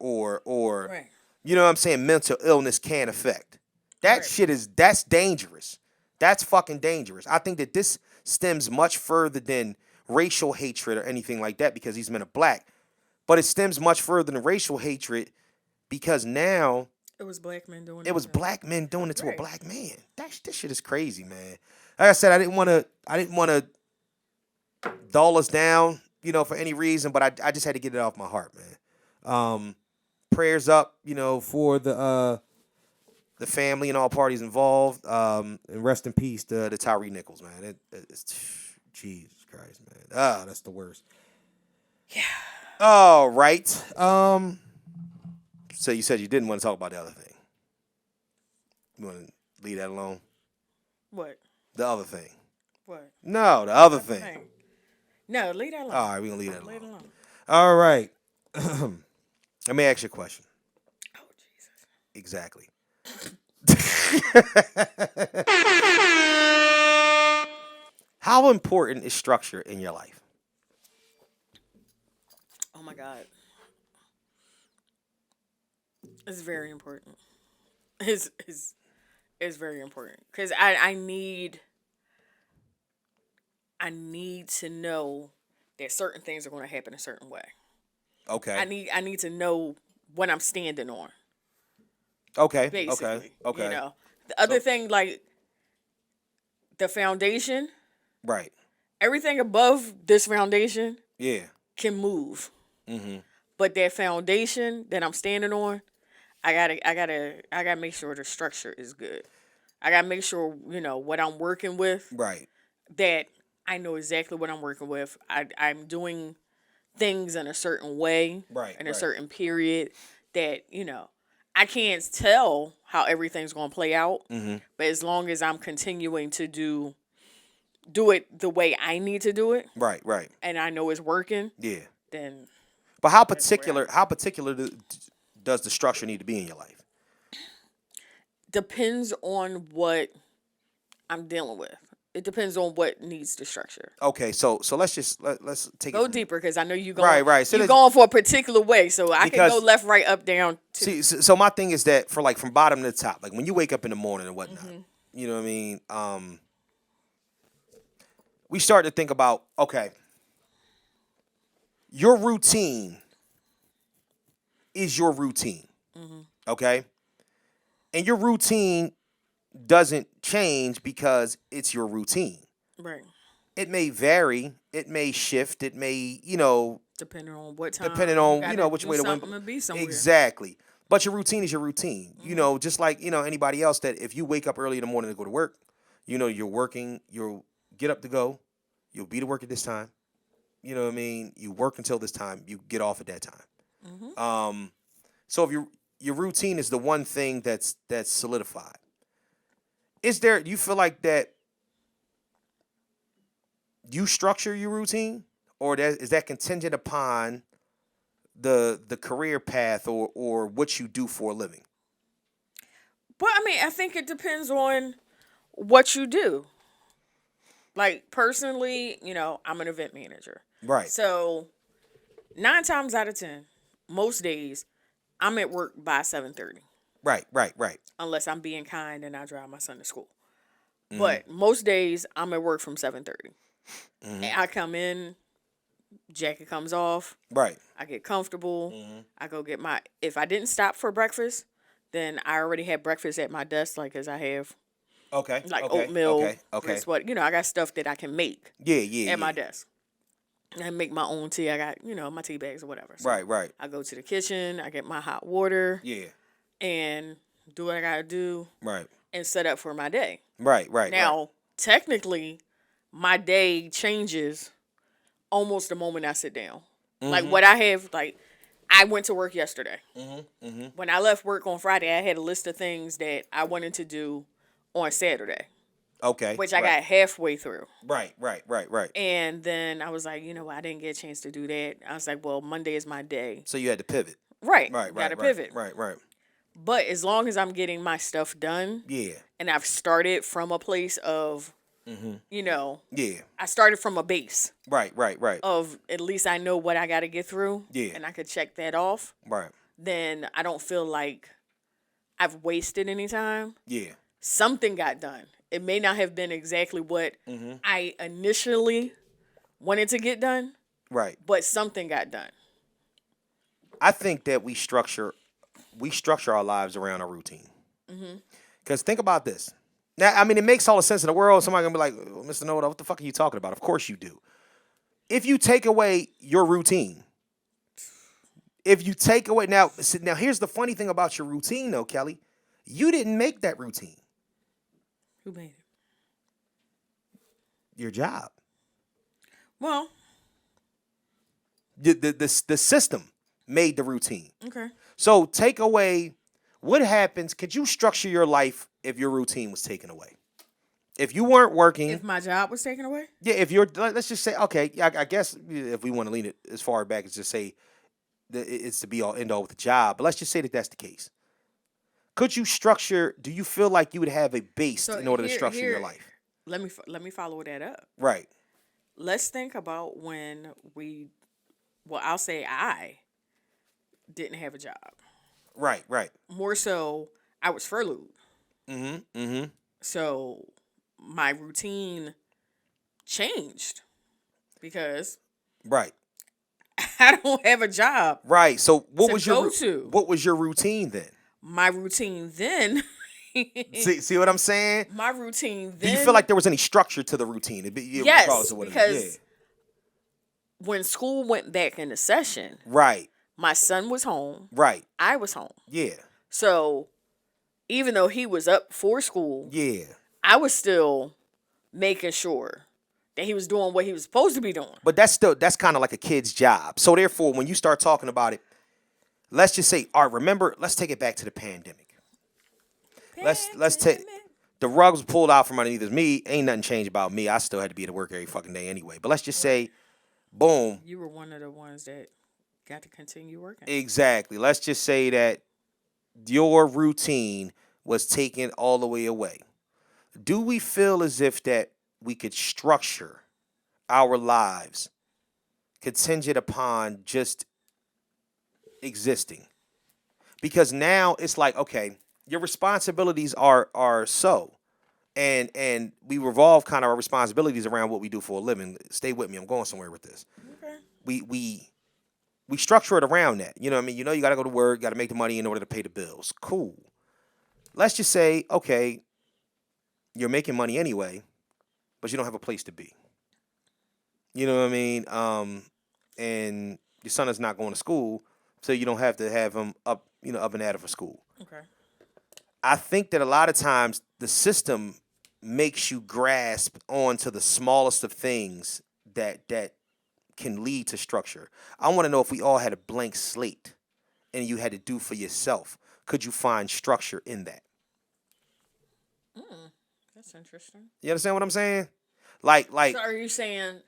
right. You know what I'm saying, mental illness can affect. That shit that's dangerous. That's fucking dangerous. I think that this stems much further than racial hatred or anything like that, because these men are black. But it stems much further than racial hatred, because now it was black men doing it. It was black men doing it to a black man. This shit is crazy, man. Like I said, I didn't want to dull us down, you know, for any reason, but I just had to get it off my heart, man. Prayers up, you know, for the family and all parties involved. And rest in peace to Tyree Nichols, man. It's Jesus Christ, man. That's the worst. Yeah. All right. So you said you didn't want to talk about the other thing. You want to leave that alone? What? The other thing. What? No, the other thing. No, leave that alone. All right, we're going to leave that alone. Leave it alone. All right. Let me ask you a question. Oh, Jesus. Exactly. How important is structure in your life? Oh, my God. It's very important. It's very important, because I need to know that certain things are going to happen a certain way. Okay. I need to know what I'm standing on. Okay. Basically. Okay. You know, the other thing, like the foundation. Right. Everything above this foundation. Yeah. Can move. Mm-hmm. But that foundation that I'm standing on, I gotta make sure the structure is good. I gotta make sure, you know, what I'm working with. Right. that I know exactly what I'm working with. I'm doing things in a certain way, Right, in a right. certain period that, I can't tell how everything's going to play out. Mm-hmm. But as long as I'm continuing to do it the way I need to do it, Right, right. and I know it's working, Yeah. then But how That's where particular? How particular does the structure need to be in your life? depends on what I'm dealing with. It depends on what needs the structure. Okay, so let's let's take Go it deeper because I know you're going. Right, right. So you're there's- going for a particular way, so I can go Because- left, right, up, down. Too. See, so my thing is that for like from bottom to top, like when you wake up in the morning and whatnot, you know what I mean? We start to think about, okay, your routine is your routine, okay? And your routine doesn't change because it's your routine. Right. It may vary, it may shift, it may, Depending on what time. depending on, gotta which do way the something wind. to be somewhere. Exactly. But your routine is your routine. Just like, anybody else that if you wake up early in the morning to go to work, you're working, you'll get up to go, you'll be to work at this time. You know what I mean? You work until this time, you get off at that time. So if your routine is the one thing that's solidified. Do you feel like that you structure your routine, or is that contingent upon the career path or what you do for a living? But I mean, I think it depends on what you do. Like personally, I'm an event manager. Right. So 9 times out of 10, most days, I'm at work by 7:30. Right. Unless I'm being kind and I drive my son to school. Mm-hmm. But most days I'm at work from 7:30. And I come in, jacket comes off, Right. I get comfortable, I go get if I didn't stop for breakfast, then I already had breakfast at my desk, like, as I have, Okay. like, okay. oatmeal. Okay. That's what, I got stuff that I can make Yeah. at my desk. I make my own tea. I got, my tea bags or whatever. So Right. I go to the kitchen, I get my hot water, Yeah. and do what I gotta do Right. and set up for my day. Right. Now, technically, my day changes almost the moment I sit down. Like what I have, like, I went to work yesterday. When I left work on Friday, I had a list of things that I wanted to do on Saturday, Okay. which I got halfway through. Right. And then I was like, I didn't get a chance to do that. I was like, well, Monday is my day. So you had to pivot. Right. Right. Got to pivot. Right. But as long as I'm getting my stuff done, Yeah. and I've started from a place of, Yeah. I started from a base Right. of at least I know what I got to get through. Yeah. And I could check that off. Right. Then I don't feel like I've wasted any time. Yeah. Something got done. It may not have been exactly what I initially wanted to get done, Right. but something got done. I think that we structure our lives around a routine. Because think about this. Now, I mean, it makes all the sense in the world. Somebody gonna be like, oh, Mr. Know-It-All, what the fuck are you talking about? Of course you do. If you take away your routine, now here's the funny thing about your routine, though, Kelly. You didn't make that routine. Who made it? Your job. Well, The system made the routine. okay. So take away what happens. Could you structure your life if your routine was taken away? If you weren't working, If my job was taken away? yeah. Let's just say, okay. I guess if we want to lean it as far back as just say that it's to be all end all with the job. But let's just say that that's the case. Could you structure? Do you feel like you would have a base So in order to here- structure your here- life? Let me follow that up. Right. Let's think about when I'll say I didn't have a job. Right. More so, I was furloughed. Mm-hmm. So my routine changed because Right. I don't have a job. Right. So what To was your go to. what was your routine then? My routine then, See what I'm saying? my routine Do then. you feel like there was any structure to the routine? Yes, regardless of what it is? because when school went back into session, Right. my son was home. Right. I was home. Yeah. So even though he was up for school, Yeah. I was still making sure that he was doing what he was supposed to be doing. But that's kind of like a kid's job. So therefore, when you start talking about it, let's just say, all right, remember, let's take it back to the pandemic. Let's take the rug was pulled out from underneath me. Ain't nothing changed about me. I still had to be at work every fucking day anyway. But let's just say, boom. You were one of the ones that got to continue working. Exactly. Let's just say that your routine was taken all the way away. Do we feel as if that we could structure our lives contingent upon just existing? Because now it's like, okay, your responsibilities are so. And we revolve kind of our responsibilities around what we do for a living. Stay with me. I'm going somewhere with this. Okay. We structure it around that. You know what I mean? You know you got to go to work, got to make the money in order to pay the bills. Cool. Let's just say, okay, you're making money anyway, but you don't have a place to be. You know what I mean? And your son is not going to school, so you don't have to have him up and at it for school. Okay. I think that a lot of times the system makes you grasp onto the smallest of things that can lead to structure. I want to know if we all had a blank slate and you had to do for yourself, could you find structure in that? That's interesting. You understand what I'm saying? Like. So are you saying,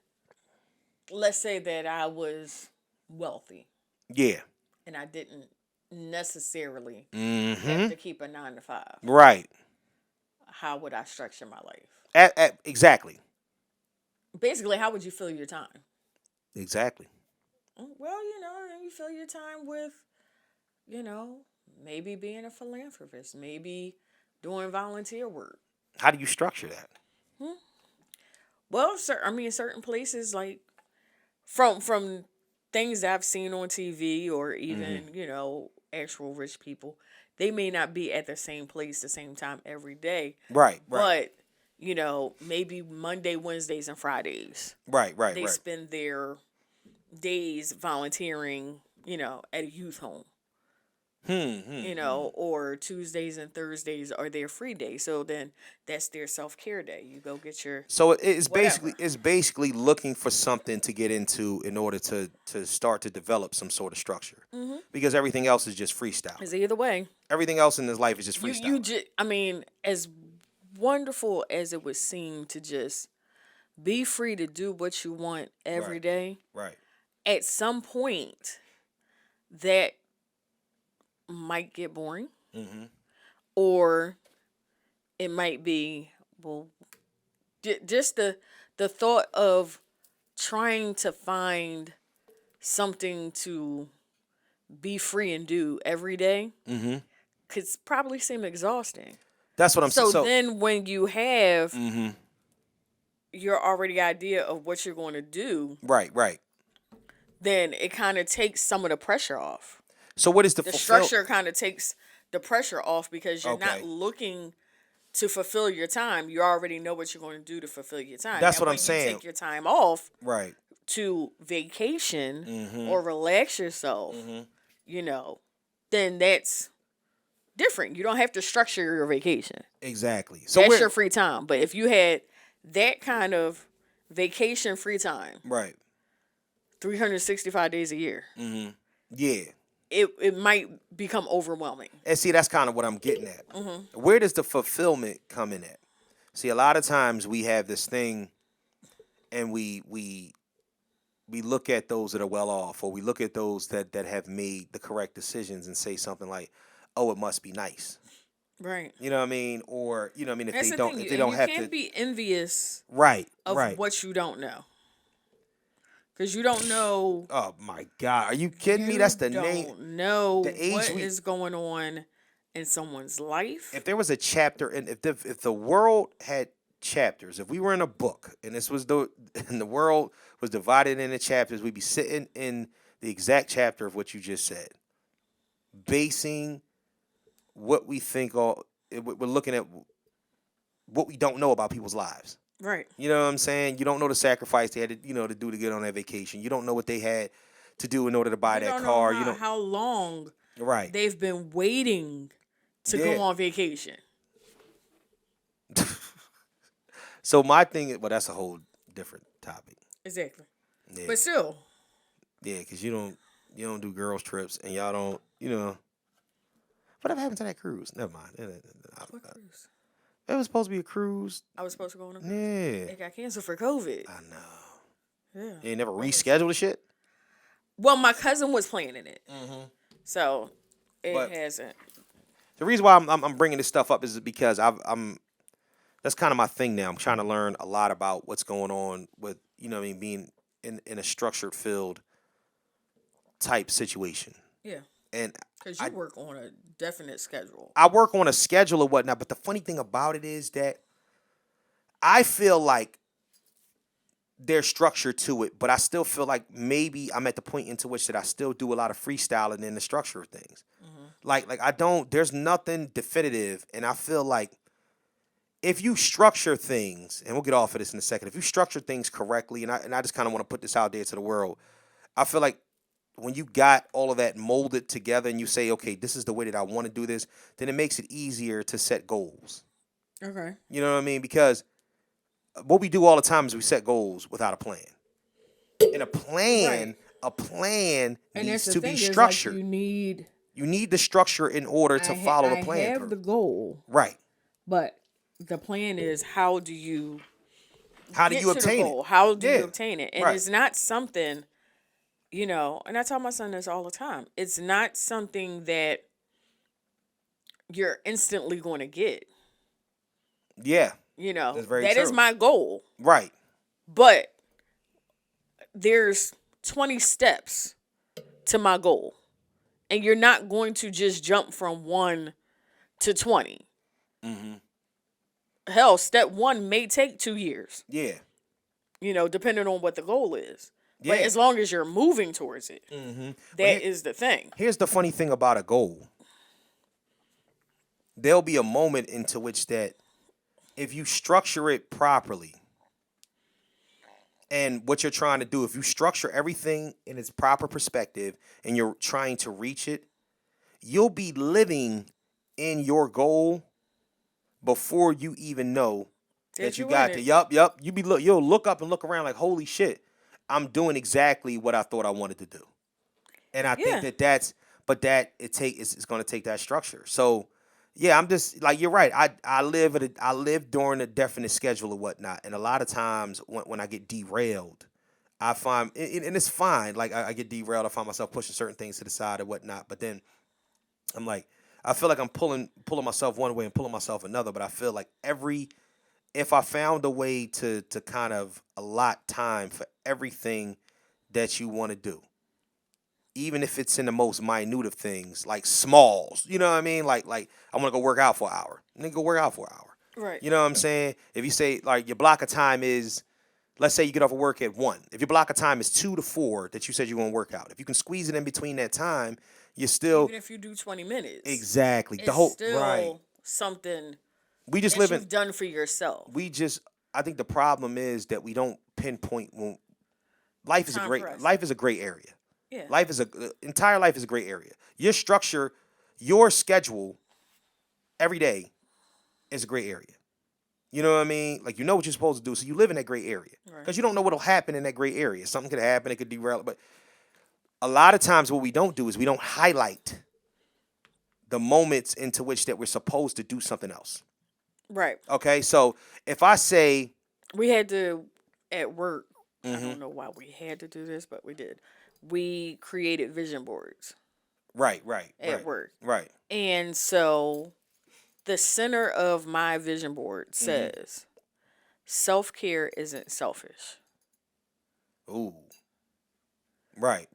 let's say that I was wealthy. Yeah. And I didn't necessarily Mm-hmm. have to keep a 9 to 5. Right. How would I structure my life? Exactly. Basically, how would you fill your time? Exactly. Well, you fill your time with, maybe being a philanthropist, maybe doing volunteer work. How do you structure that? Well, certain places, like from things that I've seen on TV or even, actual rich people, they may not be at the same place the same time every day. Right. But, maybe Monday, Wednesdays, and Fridays. Right. They spend their days volunteering, at a youth home. Or Tuesdays and Thursdays are their free day. So then that's their self-care day. You go get your So it's whatever. basically looking for something to get into in order to start to develop some sort of structure. Mm-hmm. Because everything else is just freestyle. It's either way. Everything else in this life is just freestyle. As wonderful as it would seem to just be free to do what you want every day. Right. At some point, that might get boring. Mm-hmm. Or it might be, just the thought of trying to find something to be free and do every day could probably seem exhausting. That's what I'm saying. So then when you have Mm-hmm. your already idea of what you're going to do, Right. then it kind of takes some of the pressure off. So what is the structure kind of takes the pressure off because you're Okay. not looking to fulfill your time. You already know what you're going to do to fulfill your time. That's now, what when I'm saying. You take your time off Right. to vacation Mm-hmm. or relax yourself, then that's different. You don't have to structure your vacation. Exactly. So That's your free time. But if you had that kind of vacation free time, right. 365 days a year, Mm-hmm. Yeah. it might become overwhelming. And see, that's kind of what I'm getting at. Mm-hmm. Where does the fulfillment come in at? See, a lot of times we have this thing, and we look at those that are well off, or we look at those that have made the correct decisions and say something like, "Oh, it must be nice." Right. You know what I mean? Or if That's they the don't, thing. if they don't you have can't to, be envious right, of right. what you don't know. Because you don't know. Oh my God, are you kidding me? That's the name. You don't know the age what is going on in someone's life. If there was a chapter, and if the world had chapters, if we were in a book, and the world was divided into chapters, we'd be sitting in the exact chapter of what you just said, basing what we think. We're looking at what we don't know about people's lives. Right. You know what I'm saying? You don't know the sacrifice they had to, to do to get on that vacation. You don't know what they had to do in order to buy that car. You don't know how long right. they've been waiting to go on vacation. So my thing, well, that's a whole different topic. Exactly. Yeah. But still, Yeah, because you don't do girls trips and y'all don't, whatever happened to that cruise? Never mind. what cruise? It was supposed to be a cruise. I was supposed to go on a cruise. Yeah. It got canceled for COVID. I know. Yeah. You ain't never rescheduled the shit? Well, my cousin was planning it, so it But- hasn't. The reason why I'm bringing this stuff up is because I'm that's kind of my thing now. I'm trying to learn a lot about what's going on with, being in a structured field type situation. Yeah, And because you work on a definite schedule. I work on a schedule or whatnot, but the funny thing about it is that I feel like there's structure to it, but I still feel like maybe I'm at the point into which that I still do a lot of freestyling in the structure of things. Like I don't, there's nothing definitive, and I feel like if you structure things, and we'll get off of this in a second, if you structure things correctly, and I just kind of want to put this out there to the world, I feel like when you got all of that molded together and you say, okay, this is the way that I want to do this, then it makes it easier to set goals. Okay. You know what I mean? Because what we do all the time is we set goals without a plan. And a plan needs to be structured. You need the structure in order to follow the plan. I have the goal, right. but the plan is how do you obtain it? How do you obtain it? And Right. it's not something, and I tell my son this all the time. It's not something that you're instantly going to get. Yeah. That's very that is true. my goal. Right. But there's 20 steps to my goal. And you're not going to just jump from 1 to 20. Hell, step 1 may take 2 years. Yeah. Depending on what the goal is. Yeah. But as long as you're moving towards it, that is the thing. Here's the funny thing about a goal. There'll be a moment into which that if you structure it properly, and what you're trying to do, if you structure everything in its proper perspective and you're trying to reach it, you'll be living in your goal before you even know that you got to. Yup. You'll look up and look around like, holy shit, I'm doing exactly what I thought I wanted to do. And I think it's going to take that structure. So yeah, I'm just like, you're right. I live during a definite schedule or whatnot, and a lot of times when I get derailed, I find and it's fine. Like I get derailed, I find myself pushing certain things to the side or whatnot. But then I'm like, I feel like I'm pulling myself one way and pulling myself another. But I feel like if I found a way to kind of allot time for everything that you want to do, even if it's in the most minute of things, like smalls, you know what I mean? Like I want to go work out for an hour. Then go work out for an hour. Right. You know what I'm saying? If you say, like, your block of time is, let's say you get off of work at 1. If your block of time is 2 to 4 that you said you're going to work out, if you can squeeze it in between that time, you're still... Even if you do 20 minutes. Exactly. It's still something we just that you've done for yourself. I think the problem is that we don't pinpoint when... Life is a great area. Yeah. Entire life is a great area. Your structure, your schedule every day is a great area. You know what I mean? Like, you know what you're supposed to do, so you live in that great area. Because you don't know what'll happen in that great area. Something could happen, it could derail it. But a lot of times what we don't do is we don't highlight the moments into which that we're supposed to do something else. Right. Okay, so if I say... We had to, at work, I don't know why we had to do this, but we did. We created vision boards. Right. At work. Right. And so the center of my vision board says, self-care isn't selfish. Ooh. Right.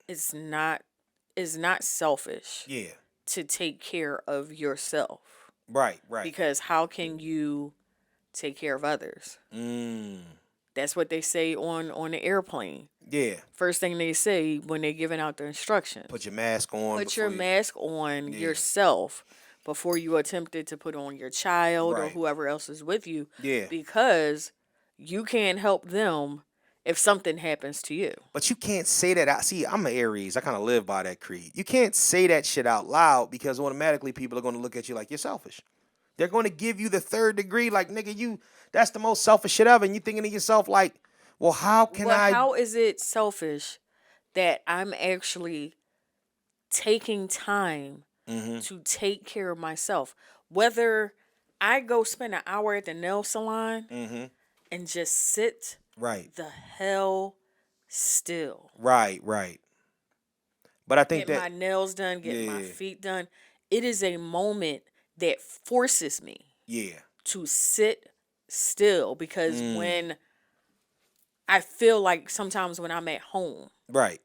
It's not selfish. Yeah. To take care of yourself. Right. Because how can you take care of others? That's what they say on the airplane. Yeah. First thing they say when they're giving out the instructions. Put your mask on. Put your mask on yourself before you attempted to put on your child or whoever else is with you. Yeah. Because you can't help them if something happens to you. But you can't say that. See, I'm an Aries. I kind of live by that creed. You can't say that shit out loud because automatically people are going to look at you like you're selfish. They're going to give you the 3rd degree like, nigga, that's the most selfish shit ever. And you thinking to yourself like, Well, how can Well, I? how is it selfish that I'm actually taking time to take care of myself? Whether I go spend an hour at the nail salon and just sit Right, the hell still. right. But I think Get my that nails done, get my yeah, feet done. It is a moment that forces me yeah, to sit still because Mm. when I feel like sometimes when I'm at home, right,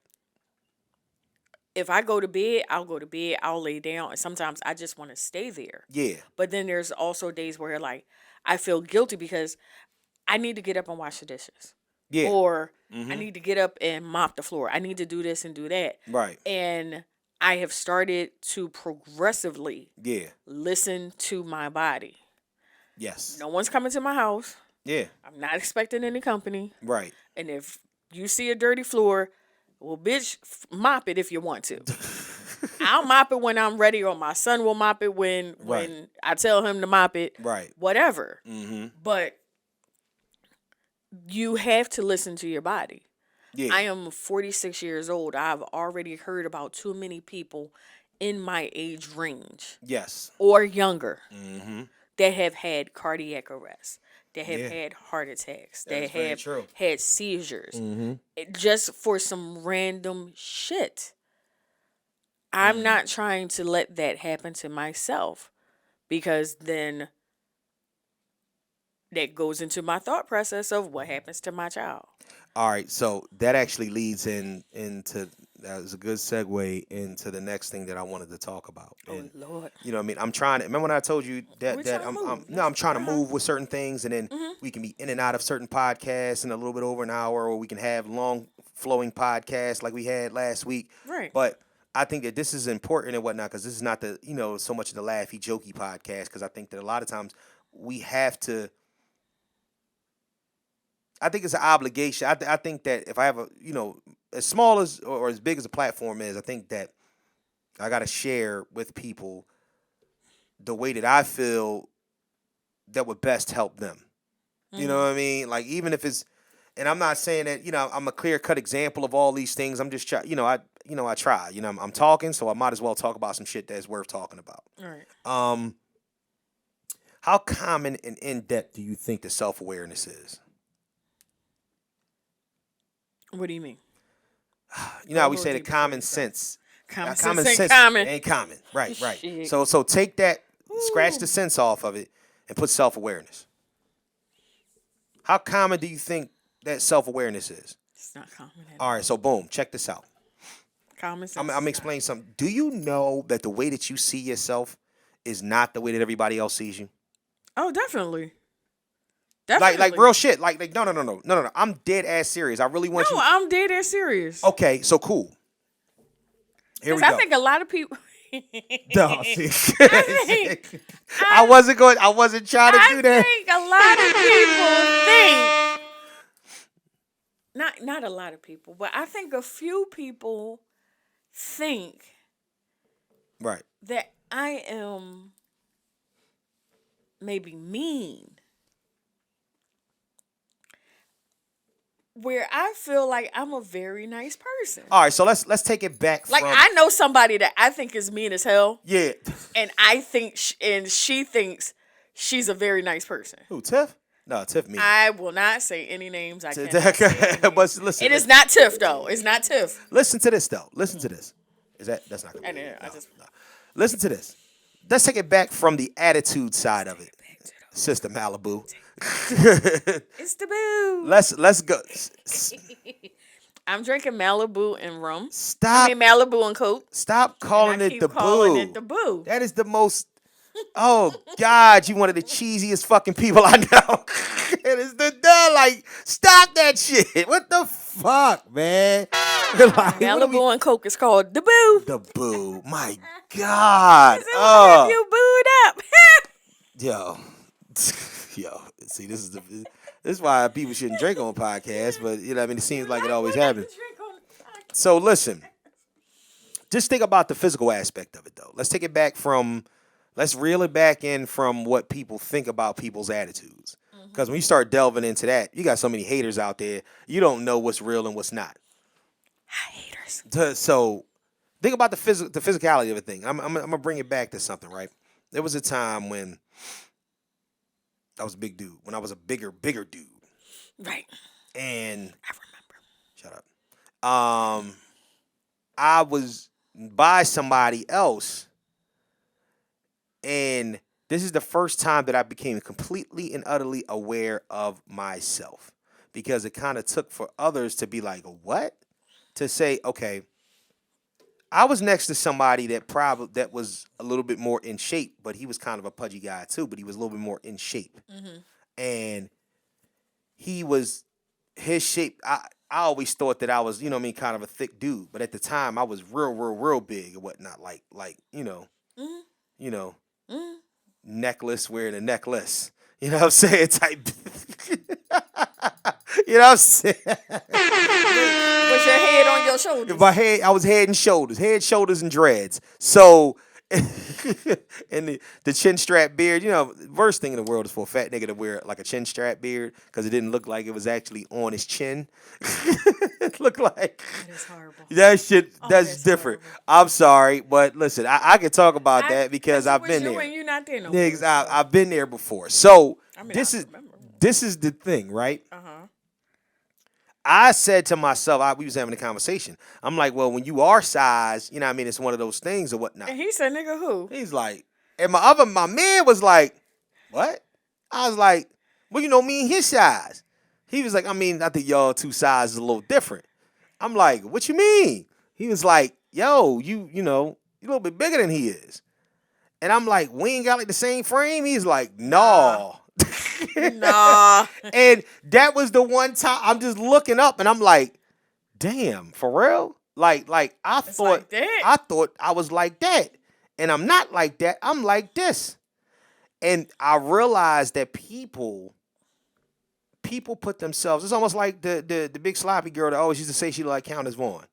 if I go to bed, I'll go to bed, I'll lay down, and sometimes I just want to stay there. yeah, But then there's also days where like I feel guilty because I need to get up and wash the dishes. yeah, Or I need to get up and mop the floor. I need to do this and do that. right, And I have started to progressively yeah, listen to my body. yes, No one's coming to my house. yeah, I'm not expecting any company. right. And if you see a dirty floor, well, bitch, mop it if you want to. I'll mop it when I'm ready, or my son will mop it when Right. I tell him to mop it. Right. Whatever. Mm-hmm. But you have to listen to your body. Yeah. I am 46 years old. I've already heard about too many people in my age range Yes. or younger Mm-hmm. that have had cardiac arrest, that have Yeah. had heart attacks, That is that very have true. had seizures, Mm-hmm. just for some random shit. I'm not trying to let that happen to myself because then that goes into my thought process of what happens to my child. All right. So that actually leads into that was a good segue into the next thing that I wanted to talk about. And, Oh Lord. you know what I mean? I'm trying to remember when I told you that We're that trying to move. I'm trying to Uh-huh. move with certain things, and then we can be in and out of certain podcasts in a little bit over an hour, or we can have long flowing podcasts like we had last week. Right. But I think that this is important and whatnot because this is not the so much of the laughy jokey podcast, because I think that a lot of times we have to. I think it's an obligation. I think that if I have as small as or as big as a platform is, I think that I got to share with people the way that I feel that would best help them. You know what I mean? Like, even if it's, and I'm not saying that I'm a clear cut example of all these things. I'm just trying. I try. I'm talking, so I might as well talk about some shit that's worth talking about. All right. How common and in depth do you think the self awareness is? What do you mean? You know how we Go say the deeper, common please. sense. Common Common sense ain't sense common. ain't common. Right. Shit. So take that, scratch the sense off of it, and put self awareness. How common do you think that self awareness is? It's not common at All right, so boom, check this out. Common sense. I'm is gonna not. explain something. Do you know that the way that you see yourself is not the way that everybody else sees you? Oh, definitely. Definitely. Like real shit. Like no. I'm dead ass serious. I really want No, you. I'm dead ass serious. Okay, so cool. Here we 'Cause go. I think a lot of people. No, see. think- I wasn't trying to do that. I think a lot of people think. Not a lot of people, but I think a few people think Right. that I am maybe mean. Where I feel like I'm a very nice person. All right, so let's take it back Like, from I know somebody that I think is mean as hell, yeah. and I think and she thinks she's a very nice person. Who, Tiff? No, Tiff me. I will not say any names. I can't. Say any names. But listen. It is not Tiff though. It's not Tiff. Listen to this though. Listen to this. That's not gonna be it. No. Listen to this. Let's take it back from the attitude side of it. Sister Malibu. It's the boo. Let's go. I'm drinking Malibu and rum. Stop. I mean Malibu and Coke. Stop calling And I it keep the calling boo. it the boo. That is the most. Oh God, you one of the cheesiest fucking people I know. It is the like. Stop that shit. What the fuck, man? Like, Malibu and Coke is called the boo. the boo. My God. So you booed up. Yo. See, this is why people shouldn't drink on podcasts, but it seems like it always happens. So listen, just think about the physical aspect of it though. Let's reel it back in from what people think about people's attitudes. Because when you start delving into that, you got so many haters out there. You don't know what's real and what's not. Haters. So think about the physicality of a thing. I'm gonna bring it back to something, right? There was a time when I was a big dude. When I was a bigger dude, Right. and I remember. shut up. I was by somebody else, and this is the first time that I became completely and utterly aware of myself, because it kind of took for others to be like, "What?" To say, "Okay, I was next to somebody that was a little bit more in shape, but he was kind of a pudgy guy too, but he was a little bit more in shape, and his shape. I always thought that I was, you know what I mean, kind of a thick dude, but at the time I was real big and whatnot, like you know, necklace wearing a necklace, you know what I'm saying, type. You know what I'm saying? Was your head on your shoulders? My head, I was head, shoulders, and dreads. So, and the chin strap beard, you know, worst thing in the world is for a fat nigga to wear like a chin strap beard, because it didn't look like it was actually on his chin. It looked like That is horrible. that shit. Oh, That's different. horrible. I'm sorry, but listen, I can talk about that because I've been there. And you not there no Niggas, more, so. I've been there before. So I mean, this I is remember. this is the thing, right? Uh-huh. I said to myself, we was having a conversation. I'm like, well, when you are size, you know what I mean, it's one of those things or whatnot. And he said, nigga, who? He's like, and my man was like, what? I was like, well, you know, me and his size. He was like, I mean, I think y'all two sizes a little different. I'm like, what you mean? He was like, yo, you know, you a little bit bigger than he is. And I'm like, we ain't got like the same frame? He's like, no. Nah. And that was the one time I'm just looking up and I'm like, damn, for real? Like I It's thought like that. I thought I was like that. And I'm not like that. I'm like this. And I realized that people put themselves, it's almost like the big sloppy girl that always used to say she looked like Countess Vaughn.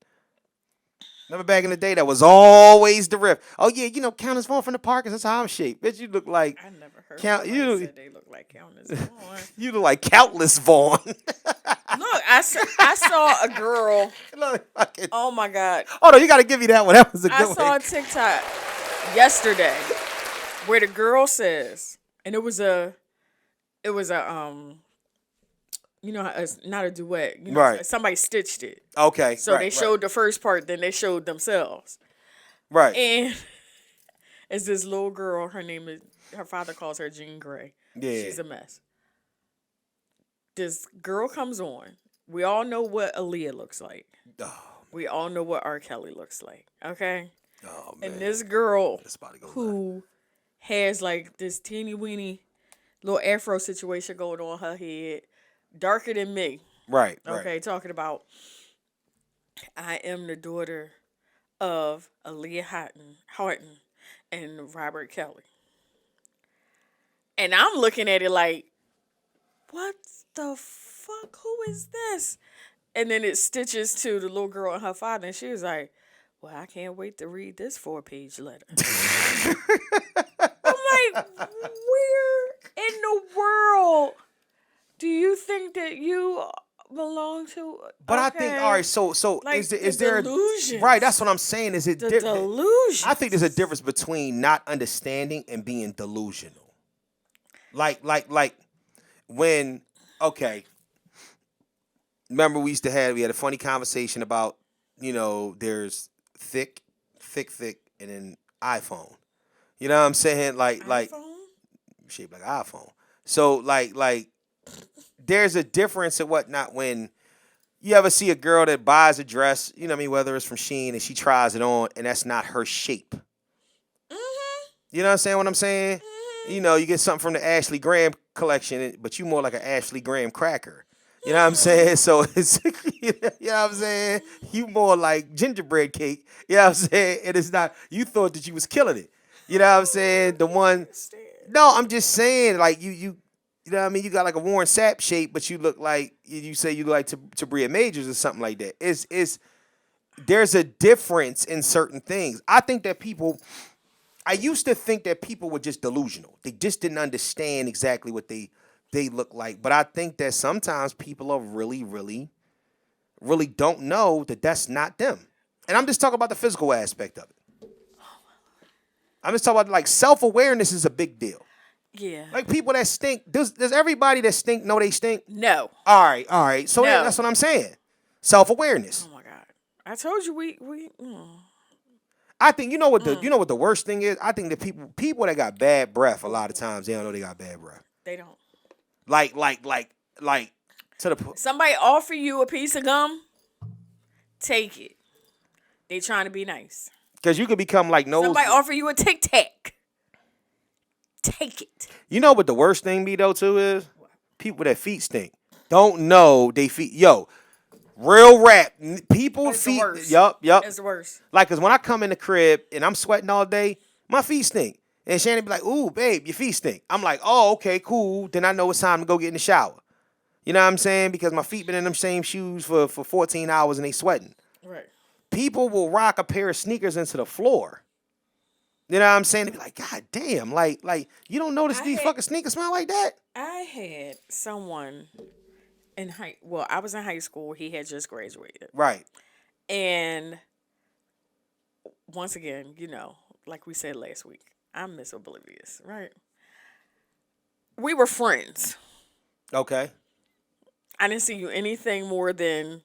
Remember back in the day, that was always the riff. Oh yeah, you know, Countess Vaughn from the Parkers, that's how I'm shaped. Bitch, you look like I never heard you said they look like Countess Vaughn. you look like Countless Vaughn. Look, I saw a girl. Oh my God. Oh no, you gotta give me that one. That was a good I one. saw a TikTok yesterday where the girl says, and it was a you know, it's not a duet. You know, Right. Somebody stitched it. Okay. So right, they showed the first part, then they showed themselves. right. And it's this little girl. Her father calls her Jean Grey. Yeah. She's a mess. This girl comes on. We all know what Aaliyah looks like. Oh, We all know what R. Kelly looks like. Okay? oh man. And this girl It's about to go who has like this teeny weeny little afro situation going on her head, darker than me. right. Okay, talking about I am the daughter of Aaliyah Horton and Robert Kelly. And I'm looking at it like, what the fuck? Who is this? And then it stitches to the little girl and her father, and she was like, well, I can't wait to read this 4-page letter. I'm like, where in the world do you think that you belong to? But I think, all right, so Like, is the there delusions. right? That's what I'm saying. Is it The different? delusion. I think there's a difference between not understanding and being delusional. Like when, okay, remember we had a funny conversation about, you know, there's thick, and then iPhone. You know what I'm saying? Like iPhone? shaped like an iPhone. So like there's a difference and whatnot when you ever see a girl that buys a dress, you know what I mean, whether it's from Shein and she tries it on and that's not her shape. You know what I'm saying? You know, you get something from the Ashley Graham collection, but you more like an Ashley Graham cracker. You know what I'm saying? So it's, you know what I'm saying? You more like gingerbread cake. You know what I'm saying? And it's not, you thought that you was killing it. You know what I'm saying? The one, no, I'm just saying, like, you know what I mean? You got like a Warren Sapp shape, but you look like, you say you look like Tabria Majors or something like that. There's a difference in certain things. I used to think that people were just delusional. They just didn't understand exactly what they they look like. But I think that sometimes people are really, really, really don't know that that's not them. And I'm just talking about the physical aspect of it. I'm just talking about like self-awareness is a big deal. Yeah. Like people that stink, does everybody that stink know they stink? No. All right. So No. that's what I'm saying. Self-awareness. Oh my God. I told you we. I think you know what the worst thing is? I think that people that got bad breath a lot of times they don't know they got bad breath. They don't. Like to the Somebody offer you a piece of gum, take it. They trying to be nice. because you could become like nose. Somebody offer you a Tic Tac, take it. You know what the worst thing be though too is? People that feet stink don't know they feet. Yo, real rap. People It's the feet. worst. Yup. It's the worst. Like, cause when I come in the crib and I'm sweating all day, my feet stink. And Shannon be like, "Ooh, babe, your feet stink." I'm like, "Oh, okay, cool." Then I know it's time to go get in the shower. You know what I'm saying? Because my feet been in them same shoes for 14 hours and they sweating. Right. People will rock a pair of sneakers into the floor. You know what I'm saying? They be like, "God damn, like you don't notice these fucking sneakers smell like that?" I had someone I was in high school. He had just graduated. Right. And once again, like we said last week, I'm Miss Oblivious, right? We were friends. Okay. I didn't see you anything more than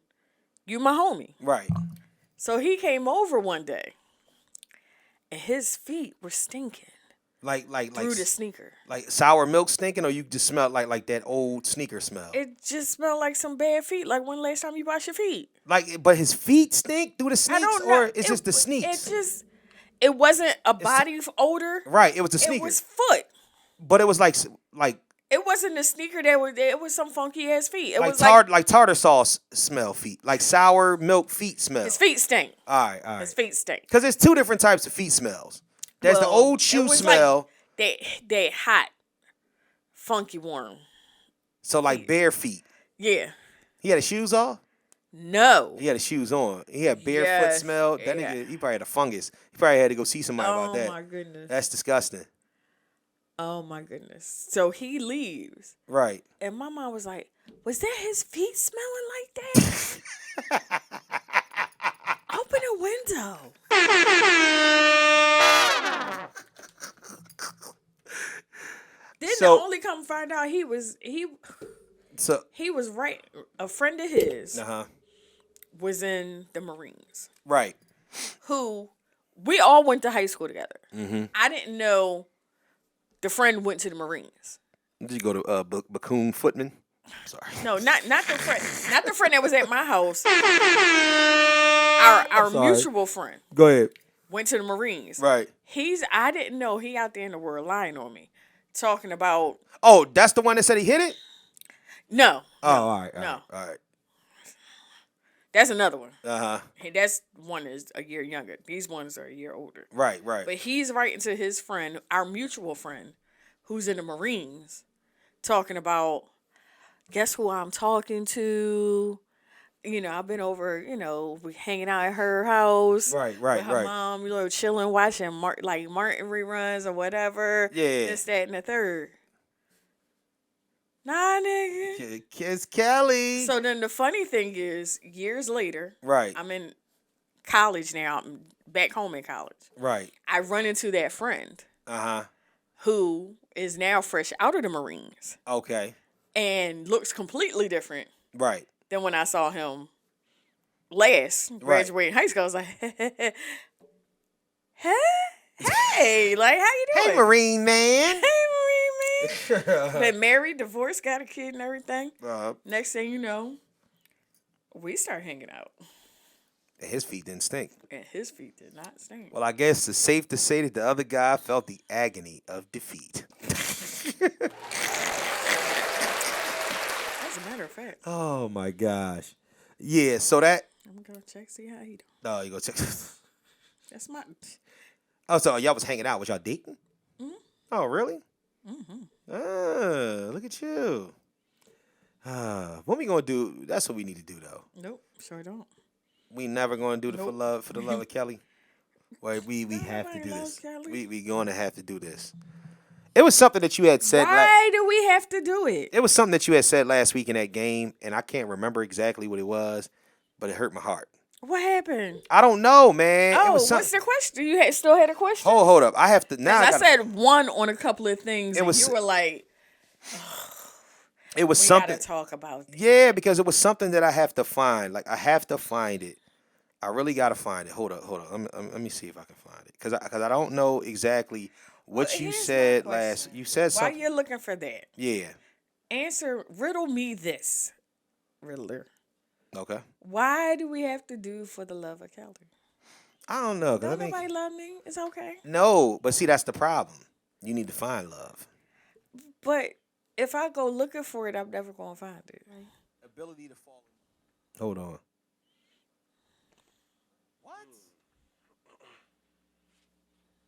you my homie. Right. So he came over one day and his feet were stinking Like through the sneaker. like sour milk stinking, or you just smell like that old sneaker smell? It just smelled like some bad feet. Like when last time you washed your feet? Like, but his feet stink through the I sneaks, don't know. or it's just the sneaks? It wasn't a body odor. Right. It was the It sneakers. was foot. But it was like It wasn't the sneaker that was there. It was some funky ass feet. It was like tartar sauce smell feet, like sour milk feet smell. his feet stink. All right. His feet stink. Because there's two different types of feet smells. There's the Well, old it shoe was smell. Like they hot, funky warm. So like bare feet. Yeah. He had his shoes off? No. He had his shoes on. He had barefoot Yes. smell. That Yeah. nigga, he probably had a fungus. He probably had to go see somebody about Oh that. my goodness. That's disgusting. Oh my goodness. So he leaves. Right. And my mom was like, was that his feet smelling like that? Open a window. Then So- the only come find out he was So right. A friend of his uh-huh. was in the Marines. Right. Who we all went to high school together. Mm-hmm. I didn't know the friend went to the Marines. Did you go to Baccoon Footman? Sorry. No, not the friend. Not the friend that was at my house. Our sorry. mutual friend Go ahead. went to the Marines. Right. I didn't know he out there in the world lying on me, talking about Oh, that's the one that said he hit it? no. Oh, all right. No. All right. That's another one. Uh-huh. That's one is a year younger. These ones are a year older. Right. But he's writing to his friend, our mutual friend, who's in the Marines, talking about, guess who I'm talking to? I've been over, we hanging out at her house. Right. With her mom, chilling, watching Martin reruns or whatever. Yeah. This, that, and the third. Nah, nigga. Kiss Kelly. So then the funny thing is, years later, Right. I'm in college now. I'm back home in college. Right. I run into that friend Uh-huh. who is now fresh out of the Marines Okay. and looks completely different Right. than when I saw him last graduating high school. I was like, hey, like, how you doing? Hey, Marine man. Hey, Marine man. Been married, divorced, got a kid and everything. Next thing you know, we start hanging out. His feet didn't stink. And his feet did not stink. Well, I guess it's safe to say that the other guy felt the agony of defeat. As a matter of fact. Oh, my gosh. Yeah, so that... I'm going to go check, see how he doing. Oh, you go check... That's my... Oh, so y'all was hanging out. Was y'all dating? Mm-hmm. Oh, really? Mm-hmm. Ah, look at you. What we gonna do? That's what we need to do, though. Nope, sure don't. We never gonna do the Nope. for the love of Kelly. Well, we have to do Nobody this. loves Kelly. We gonna have to do this. It was something that you had said. Why do we have to do it? It was something that you had said last week in that game, and I can't remember exactly what it was, but it hurt my heart. What happened? I don't know, man. Oh, It was what's the question? You still had a question? Hold up. I have to now. I said one on a couple of things, and was- you were like, it was we something. gotta talk about this. Yeah, because it was something that I have to find. Like I have to find it. I really gotta find it. Hold up. Let me see if I can find it, because I don't know exactly what Well, you here's my said question. last. You said While something. you're looking for that, Yeah. riddle me this, Riddler. Okay. Why do we have to do for the love of Kelly? I don't know. 'Cause I Don't think nobody love me. It's okay. no, but see, that's the problem. You need to find love. But if I go looking for it, I'm never gonna find it. Ability to fall. Hold on. What?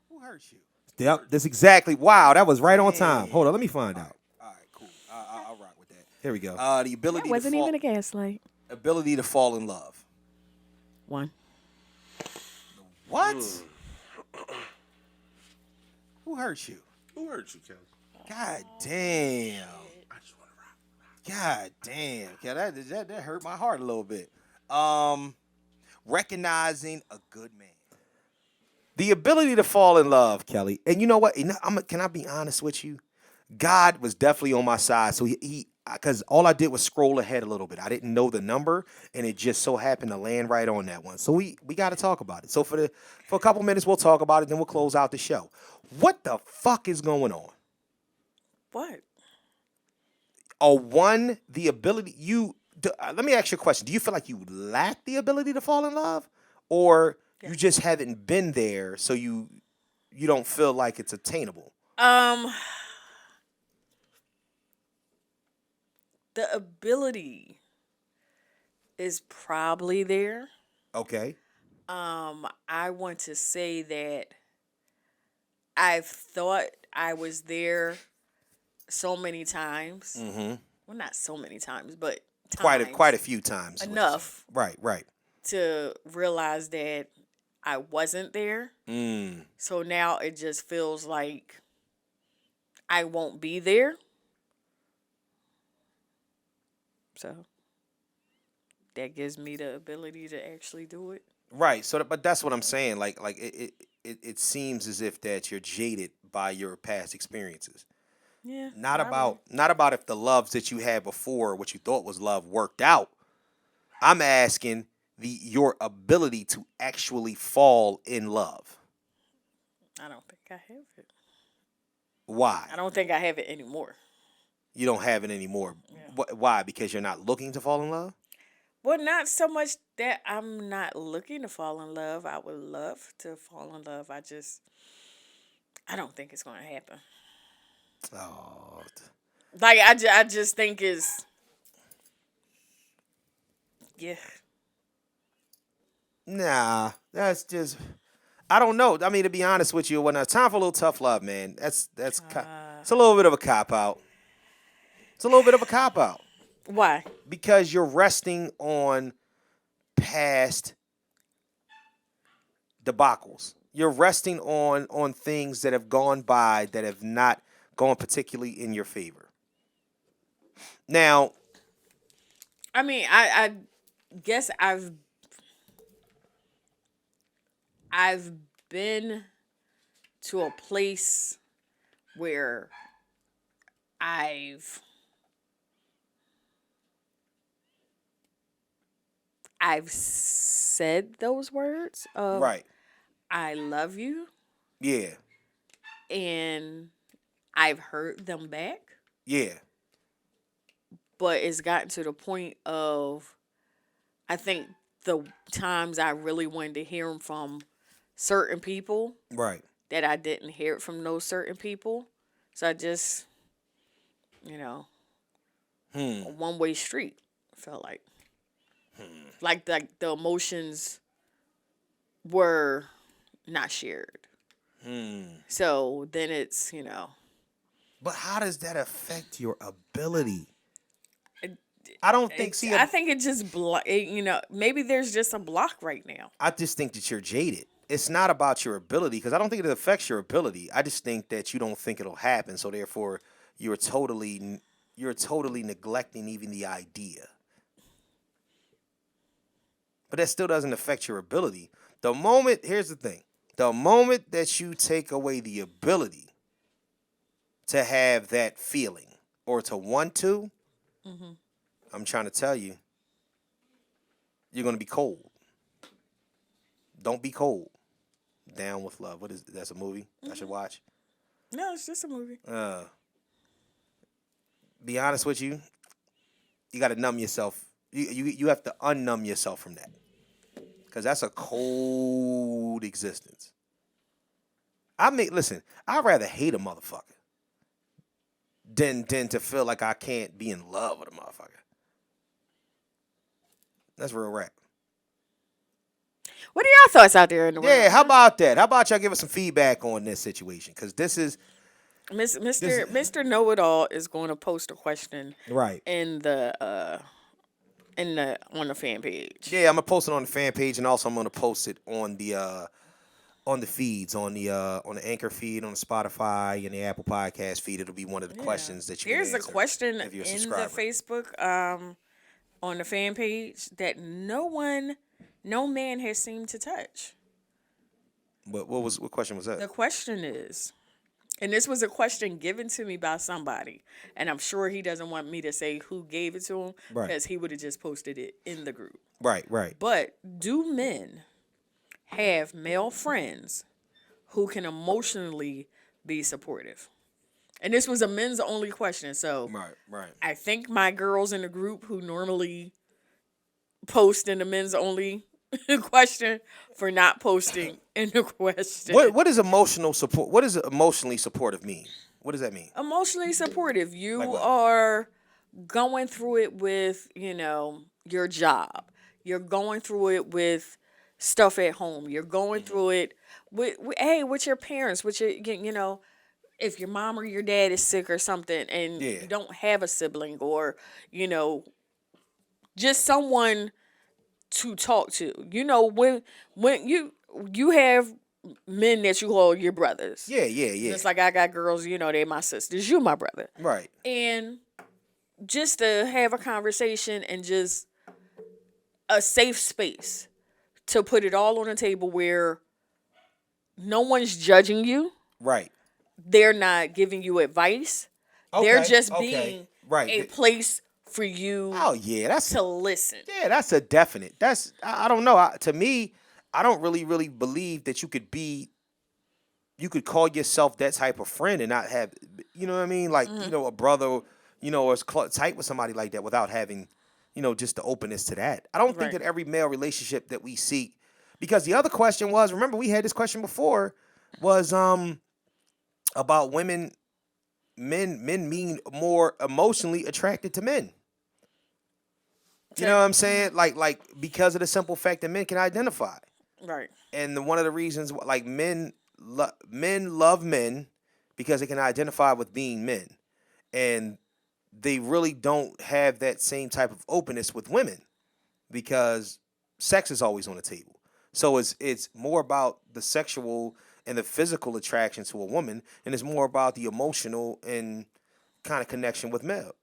Who hurt you? Yep, that's exactly. Wow, that was right on time. Hold on, let me find out. All right, cool. I'll rock with that. Here we go. The ability That wasn't to fall, even a gaslight. ability to fall in love. One. What? Who hurt you? Who hurt you, Kelly? God damn. I just want to rock. God damn. Yeah, that hurt my heart a little bit. Recognizing a good man. The ability to fall in love, Kelly. And you know what? Can I be honest with you? God was definitely on my side. So he because all I did was scroll ahead a little bit. I didn't know the number, and it just so happened to land right on that one. So we got to talk about it. So for a couple minutes, we'll talk about it, then we'll close out the show. What the fuck is going on? What? The ability let me ask you a question. Do you feel like you lack the ability to fall in love, or you just haven't been there, so you don't feel like it's attainable? The ability is probably there. Okay. I want to say that I've thought I was there so many times. Mm-hmm. Well, not so many times, but Quite a times few times. enough Right. to realize that I wasn't there. So now it just feels like I won't be there. So that gives me the ability to actually do it. Right. So, but that's what I'm saying. Like it seems as if that you're jaded by your past experiences. Yeah. Not about if the loves that you had before, what you thought was love, worked out. I'm asking your ability to actually fall in love. I don't think I have it. Why? I don't think I have it anymore. You don't have it anymore. Yeah. Why? Because you're not looking to fall in love? Well, not so much that I'm not looking to fall in love. I would love to fall in love. I don't think it's going to happen. Oh. Like, I just think it's, yeah. Nah, that's just, I don't know. I mean, to be honest with you, when it's time for a little tough love, man, it's a little bit of a cop-out. It's a little bit of a cop-out. Why? Because you're resting on past debacles. You're resting on things that have gone by that have not gone particularly in your favor. Now, I mean, I guess I've been to a place where I've said those words of right. I love you, Yeah. and I've heard them back, Yeah. but it's gotten to the point of I think the times I really wanted to hear them from certain people Right. that I didn't hear it from those certain people. So I just, a one-way street, felt like. Like the emotions were not shared. So then it's, But how does that affect your ability? I don't think. I think it just maybe there's just a block right now. I just think that you're jaded. it's not about your ability, because I don't think it affects your ability. I just think that you don't think it'll happen, so therefore you're totally neglecting even the idea. But that still doesn't affect your ability. Here's the thing. The moment that you take away the ability to have that feeling or to want to, I'm trying to tell you, you're going to be cold. Don't be cold. Down with Love. That's a movie I should watch? No, it's just a movie. Be honest with you, you got to numb yourself. You have to unnumb yourself from that. Because that's a cold existence. Listen, I'd rather hate a motherfucker than to feel like I can't be in love with a motherfucker. That's real rap. What are y'all thoughts out there in the world? Yeah, how about that? How about y'all give us some feedback on this situation? Because this is... Mr. KnowItAll is going to post a question Right. on the fan page. Yeah, I'm gonna post it on the fan page, and also I'm gonna post it on the feeds, on the Anchor feed, on the Spotify, and the Apple Podcast feed. It'll be one of the questions that you There's can a answer question if you're a in the subscriber. Facebook on the fan page that no man has seemed to touch. What question was that? The question is, and this was a question given to me by somebody, and I'm sure he doesn't want me to say who gave it to him, Right. because he would have just posted it in the group. Right. But do men have male friends who can emotionally be supportive? And this was a men's only question, so Right. I think my girls in the group who normally post in the men's only question for not posting in the question. What is emotional support? What does emotionally supportive mean? What does that mean? Emotionally supportive. You Like what? are going through it with, your job. You're going through it with stuff at home. You're going through it with your parents, with your, if your mom or your dad is sick or something and Yeah. you don't have a sibling or, just someone to talk to. When you have men that you call your brothers. Yeah. Just like I got girls, they my sisters. You my brother. Right. And just to have a conversation and just a safe space to put it all on the table where no one's judging you. Right. They're not giving you advice. They're just being right. a place for you to listen. Yeah, that's a definite. I don't know. To me, I don't really believe that you could call yourself that type of friend and not have, you know what I mean? Like, a brother, or tight with somebody like that without having, just the openness to that. I don't think that every male relationship that we seek, because the other question was, remember we had this question before, was about men being more emotionally attracted to men. You know what I'm saying? Like because of the simple fact that men can identify. Right. And one of the reasons, like, men love men because they can identify with being men. And they really don't have that same type of openness with women because sex is always on the table. So it's more about the sexual and the physical attraction to a woman, and it's more about the emotional and kind of connection with males.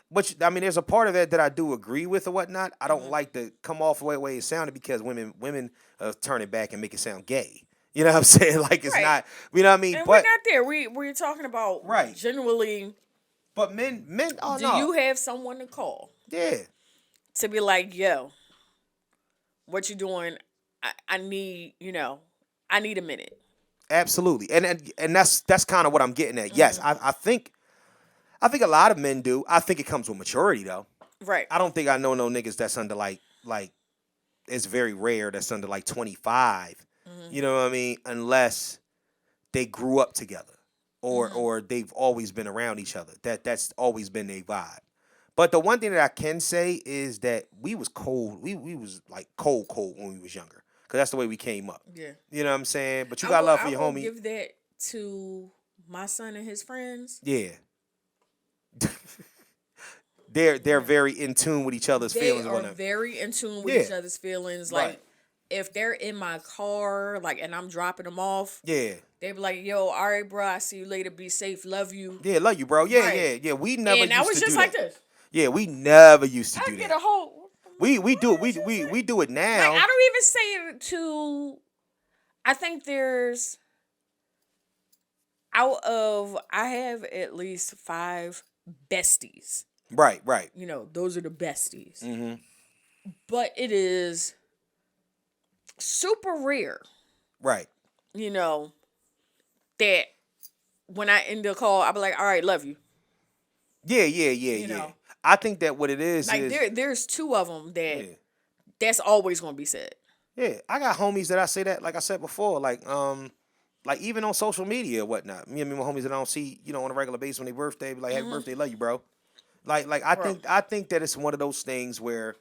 Which, I mean, there's a part of that I do agree with or whatnot. I don't like to come off the way it sounded because women turn it back and make it sound gay. You know what I'm saying? Like, it's not, you know what I mean? And but we're not there. We're talking about generally. But men. Oh, do no. you have someone to call? Yeah. To be like, yo, what you doing? I need, I need a minute. Absolutely, and that's kind of what I'm getting at. Yes, I think a lot of men do. I think it comes with maturity, though. Right. I don't think I know no niggas that's under like it's very rare that's under like 25. You know what I mean? Unless they grew up together or they've always been around each other. That's always been their vibe. But the one thing that I can say is that we was cold. We was like cold when we was younger. Because that's the way we came up. Yeah. You know what I'm saying? But you got love for your homie. I will give that to my son and his friends. Yeah. They're very in tune with each other's feelings. They are very in tune with each other's feelings. Like, if they're in my car, like, and I'm dropping them off, Yeah. they be like, "Yo, all right, bro. I see you later. Be safe. Love you." Yeah, love you, bro. Yeah, Right. yeah. We never And used that was to just do like that. this. Yeah, we never used to I do get that. a whole. We do What is it. this? We do it Like, now. I don't even say it to. I think there's I have at least 5 besties. Right, right. You know, those are the besties. Mm-hmm. But it is super rare, Right. you know, that when I end the call, I'll be like, all right, love you. Yeah. You know. I think that what it is Like is there's 2 of them that yeah. that's always gonna be said. Yeah, I got homies that I say that, like I said before, like even on social media or whatnot. Me and my homies that I don't see, on a regular basis when they birthday, be like, happy birthday, love you, bro. Like I think that it's one of those things where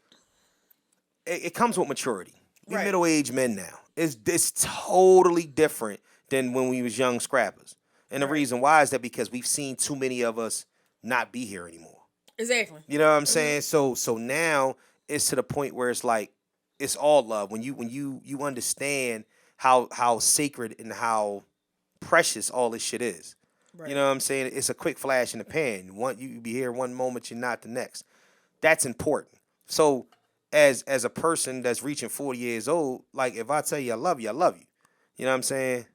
it comes with maturity. We Right. middle-aged men now. It's totally different than when we was young scrappers. And the reason why is that because we've seen too many of us not be here anymore. Exactly. You know what I'm saying? So now it's to the point where it's like it's all love. When you understand how sacred and how precious all this shit is. Right. You know what I'm saying? It's a quick flash in the pan. You be here one moment, you're not the next. That's important. So as a person that's reaching 40 years old, like if I tell you I love you, I love you. You know what I'm saying?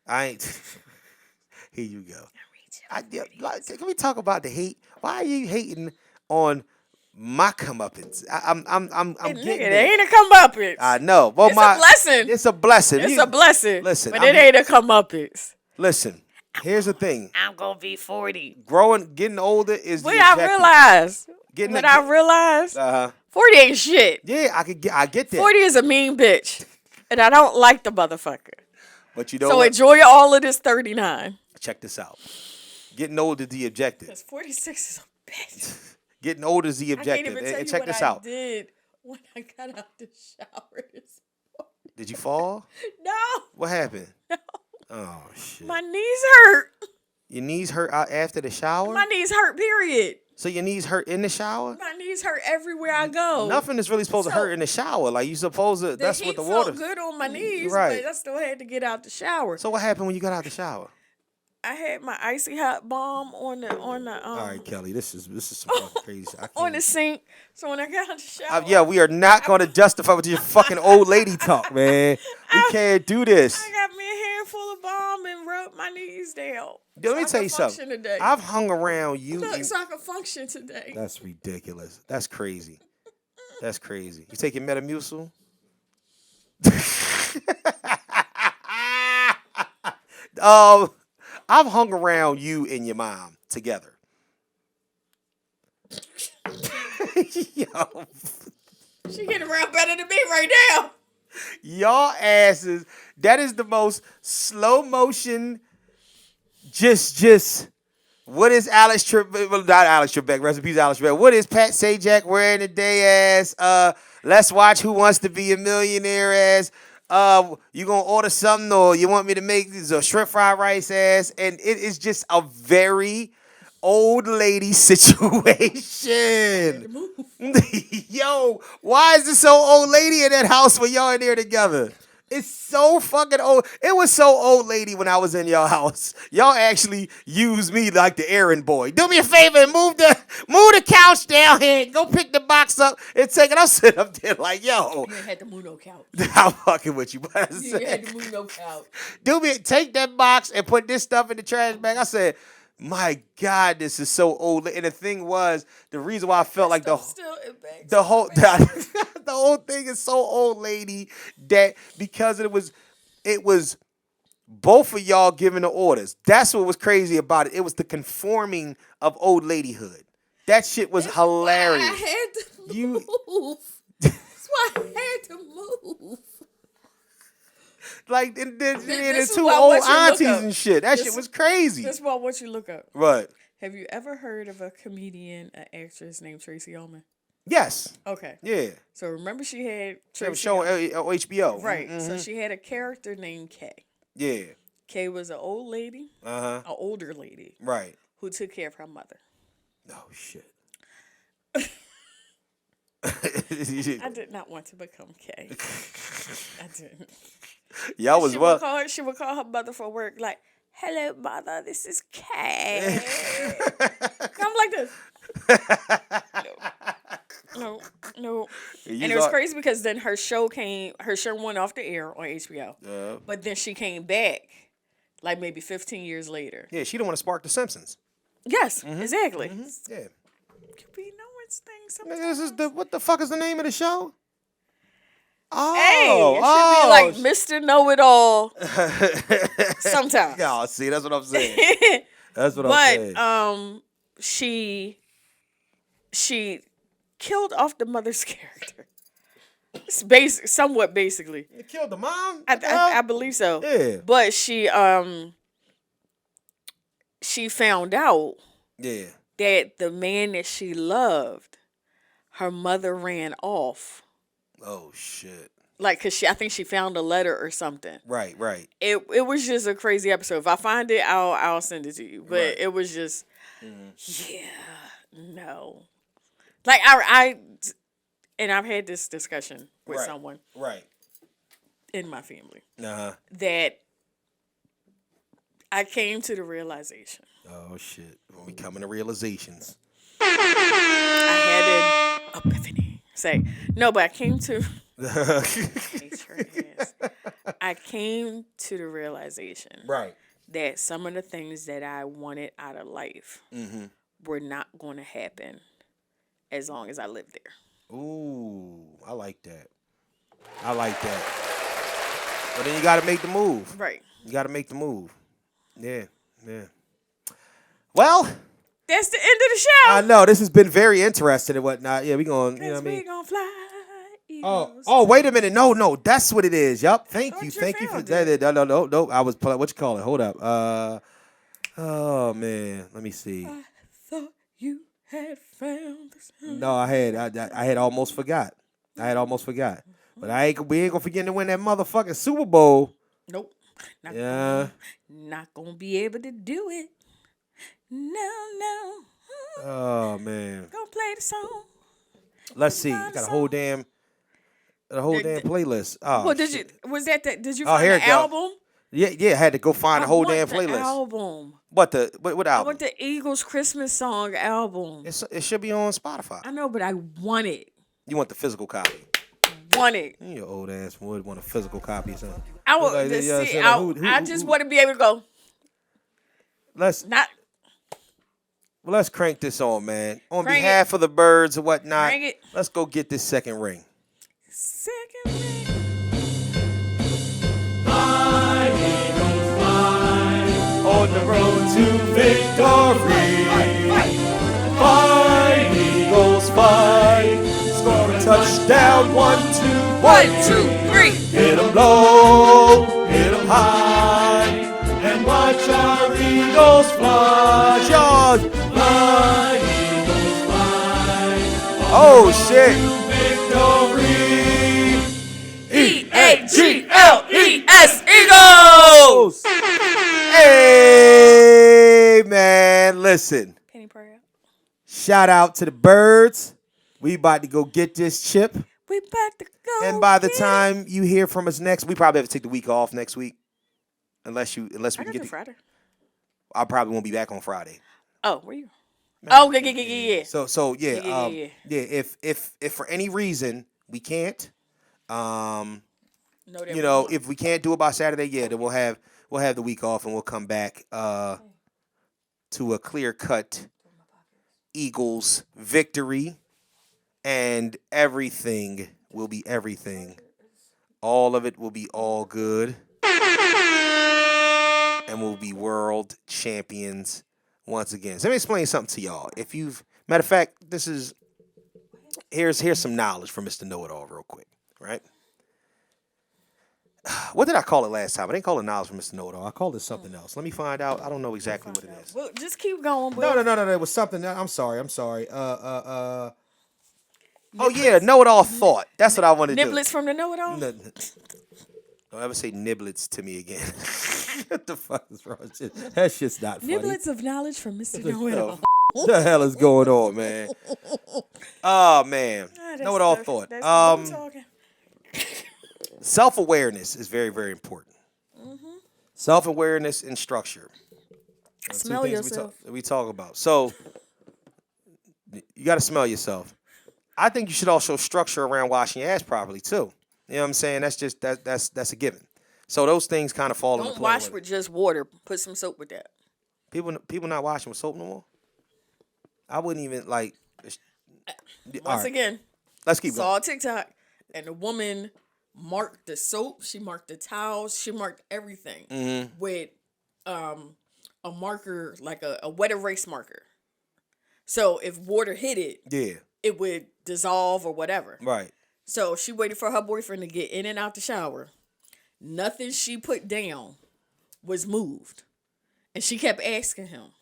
I ain't. Here you go. Can we talk about the hate? Why are you hating on my comeuppance? I'm Nigga, getting it there. ain't a comeuppance. I know. Well, It's a blessing. It's a blessing. It's a blessing. Listen, but it ain't a comeuppance. Listen. Here's the thing. I'm gonna be 40. Getting older is the What I objective. realized. Getting What a- I realized. Uh-huh. 40 ain't shit. Yeah, I get that. 40 is a mean bitch. And I don't like the motherfucker. But you know So what? enjoy all of this 39. Check this out. Getting older is the objective. Because 46 is a bitch. Getting older is the I can't objective. even tell And you check what this I out. did when I got out the shower this morning. Did you fall? No. What happened? Oh shit. My knees hurt. Your knees hurt out after the shower? My knees hurt, period. So your knees hurt in the shower? My knees hurt everywhere I go. Nothing is really supposed to So- hurt in the shower. Like you supposed to. That's heat what the felt water. good on my knees, Right. but I still had to get out the shower. So what happened when you got out the shower? I had my icy hot bomb on the All right, Kelly. This is some fucking crazy. I on the can't. sink. So when I got out the shower, Yeah, we are not going to justify with your fucking old lady talk, man. We can't do this. I got me a handful of balm and rubbed my knees down. Yo, let me So I tell can you function something. Today. I've hung around you. Look, so I can function today. That's ridiculous. That's crazy. That's crazy. You taking Metamucil? I've hung around you and your mom together. Yo, She getting around better than me right now. y'all asses. That is the most slow motion. Just. What is Alex Trebek? Well, not Alex Trebek. Rest in peace, Alex Trebek. What is Pat Sajak wearing today as? Let's watch Who Wants to Be a Millionaire as. You gonna order something or you want me to make this a shrimp fried rice ass? And it is just a very old lady situation. Yo, why is this so old lady in that house when y'all in there together? It's so fucking old. It was so old lady when I was in your house. Y'all actually used me like the errand boy. Do me a favor and move the couch down here. Go pick the box up and take it. I'm sitting up there like, yo. You ain't had to move no couch. I'm fucking with you. But I You ain't had said, to move no couch. take that box and put this stuff in the trash bag. I said, my God, this is so old. And the thing was, the reason why I felt like Still in bags. the whole the whole thing is so old lady that because it was both of y'all giving the orders. That's what was crazy about it. It was the conforming of old ladyhood. That shit was hilarious. I had to You- move. That's why I had to move. Like and then This the is two why I old want you to look aunties up. and shit. That This- shit was crazy. That's why I want you to look up. Right. Have you ever heard of a comedian, an actress named Tracy Ullman? Yes. Okay. Yeah. So remember she had They were Tracy showing on HBO. Right. Mhm. So she had a character named Kay. Yeah. Kay was an old lady, Uh-huh. an older lady, Right. who took care of her mother. Oh shit. I did not want to become Kay. I didn't. Y'all was what? She would call her mother for work, like, "Hello, mother, this is Kay." I'm like this. No. And it was crazy because then her show went off the air on HBO. But then she came back, like maybe 15 years later. Yeah, she don't want to spark the Simpsons. Yes, exactly. Yeah. You be knowing things Nigga, sometimes. this is what the fuck is the name of the show? Oh, Hey, it should be like Mr. Know-It-All sometimes. Yeah, see, that's what I'm saying. That's what I'm saying. But she killed off the mother's character. It's somewhat basically. You killed the mom? I believe so. Yeah. But she found out that the man that she loved, her mother ran off. Oh shit. Like, cause I think she found a letter or something. Right. It was just a crazy episode. If I find it, I'll send it to you. But it was just, no. Like and I've had this discussion with someone in my family that I came to the realization. Oh shit. We coming to realizations. I had an epiphany. But I came to. I came to the realization that some of the things that I wanted out of life were not going to happen as long as I lived there. Ooh, I like that. But then you got to make the move. Right. You got to make the move. Yeah. Well, that's the end of the show. I know this has been very interesting and whatnot. Yeah, we going. You know what I mean? We gonna fly. Oh, wait a minute. No, that's what it is. Yup. Thank you for that. No. I was playing. What you call it? Hold up. Oh man. Let me see. I thought you had found this. No, I had almost forgot. But we ain't gonna forget to win that motherfucking Super Bowl. Nope. Not gonna be able to do it. No. Oh man. Gonna play the song. Let's see. You got a whole damn playlist. Oh, well, did shit. you find the album? Yeah, I had to go find a whole damn the playlist. Album. What album? I want the Eagles Christmas song album. It should be on Spotify. I know, but I want it. You want the physical copy? Want it. Your old ass would want a physical copy or something. I just want to be able to go. Let's crank this on, man. On behalf of the birds and whatnot, let's go get this second ring. Second ring. Fly, Eagles, fly, on the road to victory. Fly, Eagles, fly, score a touchdown, 1, 2, 3. Hit 'em low, hit 'em high, and watch our Eagles fly. Jaws. Fly, Eagles, fly. Oh, shit. Victory. EAGLES Eagles. Hey, man, listen. Penny prayer. Shout out to the birds. We about to go get this chip. We about to go. And by the time you hear from us next, we probably have to take the week off next week. Unless we can get Friday. I probably won't be back on Friday. Oh, were you? Oh, yeah. So yeah. If for any reason we can't, if we can't do it by Saturday, then we'll have the week off and we'll come back to a clear-cut Eagles victory, and everything will be everything. All of it will be all good. And we'll be world champions once again. So let me explain something to y'all. Matter of fact, here's some knowledge from Mr. Know-It-All real quick, right? What did I call it last time? I didn't call it knowledge from Mr. Know-It-All. I called it something else. Let me find out. I don't know exactly what it is. Well, just keep going. No. It was something. I'm sorry. Oh yeah, Know-It-All thought. That's what I wanted to do. Niblets from the Know-It-All? Don't ever say niblets to me again. What the fuck is wrong with you? That shit's not funny. Niblets of knowledge from Mr. Know-It-All. The hell is going on, man? Oh man, know what all thought. That's what talking. Self-awareness is very, very important. Self-awareness and structure. Smell Two things yourself. we talk about. So you got to smell yourself. I think you should also structure around washing your ass properly too. You know what I'm saying? That's just that's a given. So those things kind of fall into Don't play. wash with just water. Put some soap with that. People not washing with soap no more. I wouldn't even like. Once again, let's keep saw going. TikTok, and the woman marked the soap. She marked the towels. She marked everything with a marker, like a wet erase marker. So if water hit it, Yeah. it would dissolve or whatever. Right. So she waited for her boyfriend to get in and out the shower. Nothing she put down was moved. And she kept asking him,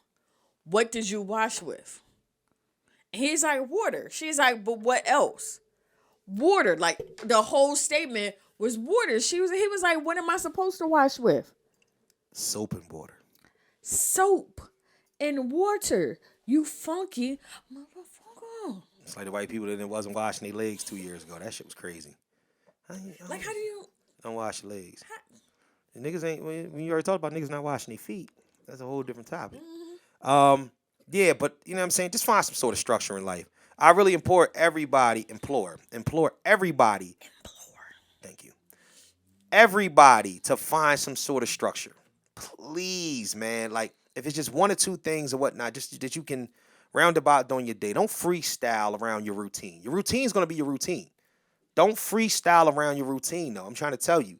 "What did you wash with?" And he's like, "Water." She's like, "But what else?" Water. Like the whole statement was water. He was like, "What am I supposed to wash with?" Soap and water. Soap and water. You funky motherfucker. It's like the white people that wasn't washing their legs 2 years ago. That shit was crazy. Like, how do you... Don't wash your legs. The niggas ain't... When you already talked about niggas not washing their feet, that's a whole different topic. Yeah, but, you know what I'm saying? Just find some sort of structure in life. I really implore everybody... Implore everybody... Thank you. Everybody to find some sort of structure. Please, man. Like, if it's just one or two things or whatnot, just that you can roundabout during your day. Don't freestyle around your routine. Your routine is going to be your routine. Don't freestyle around your routine, though. I'm trying to tell you.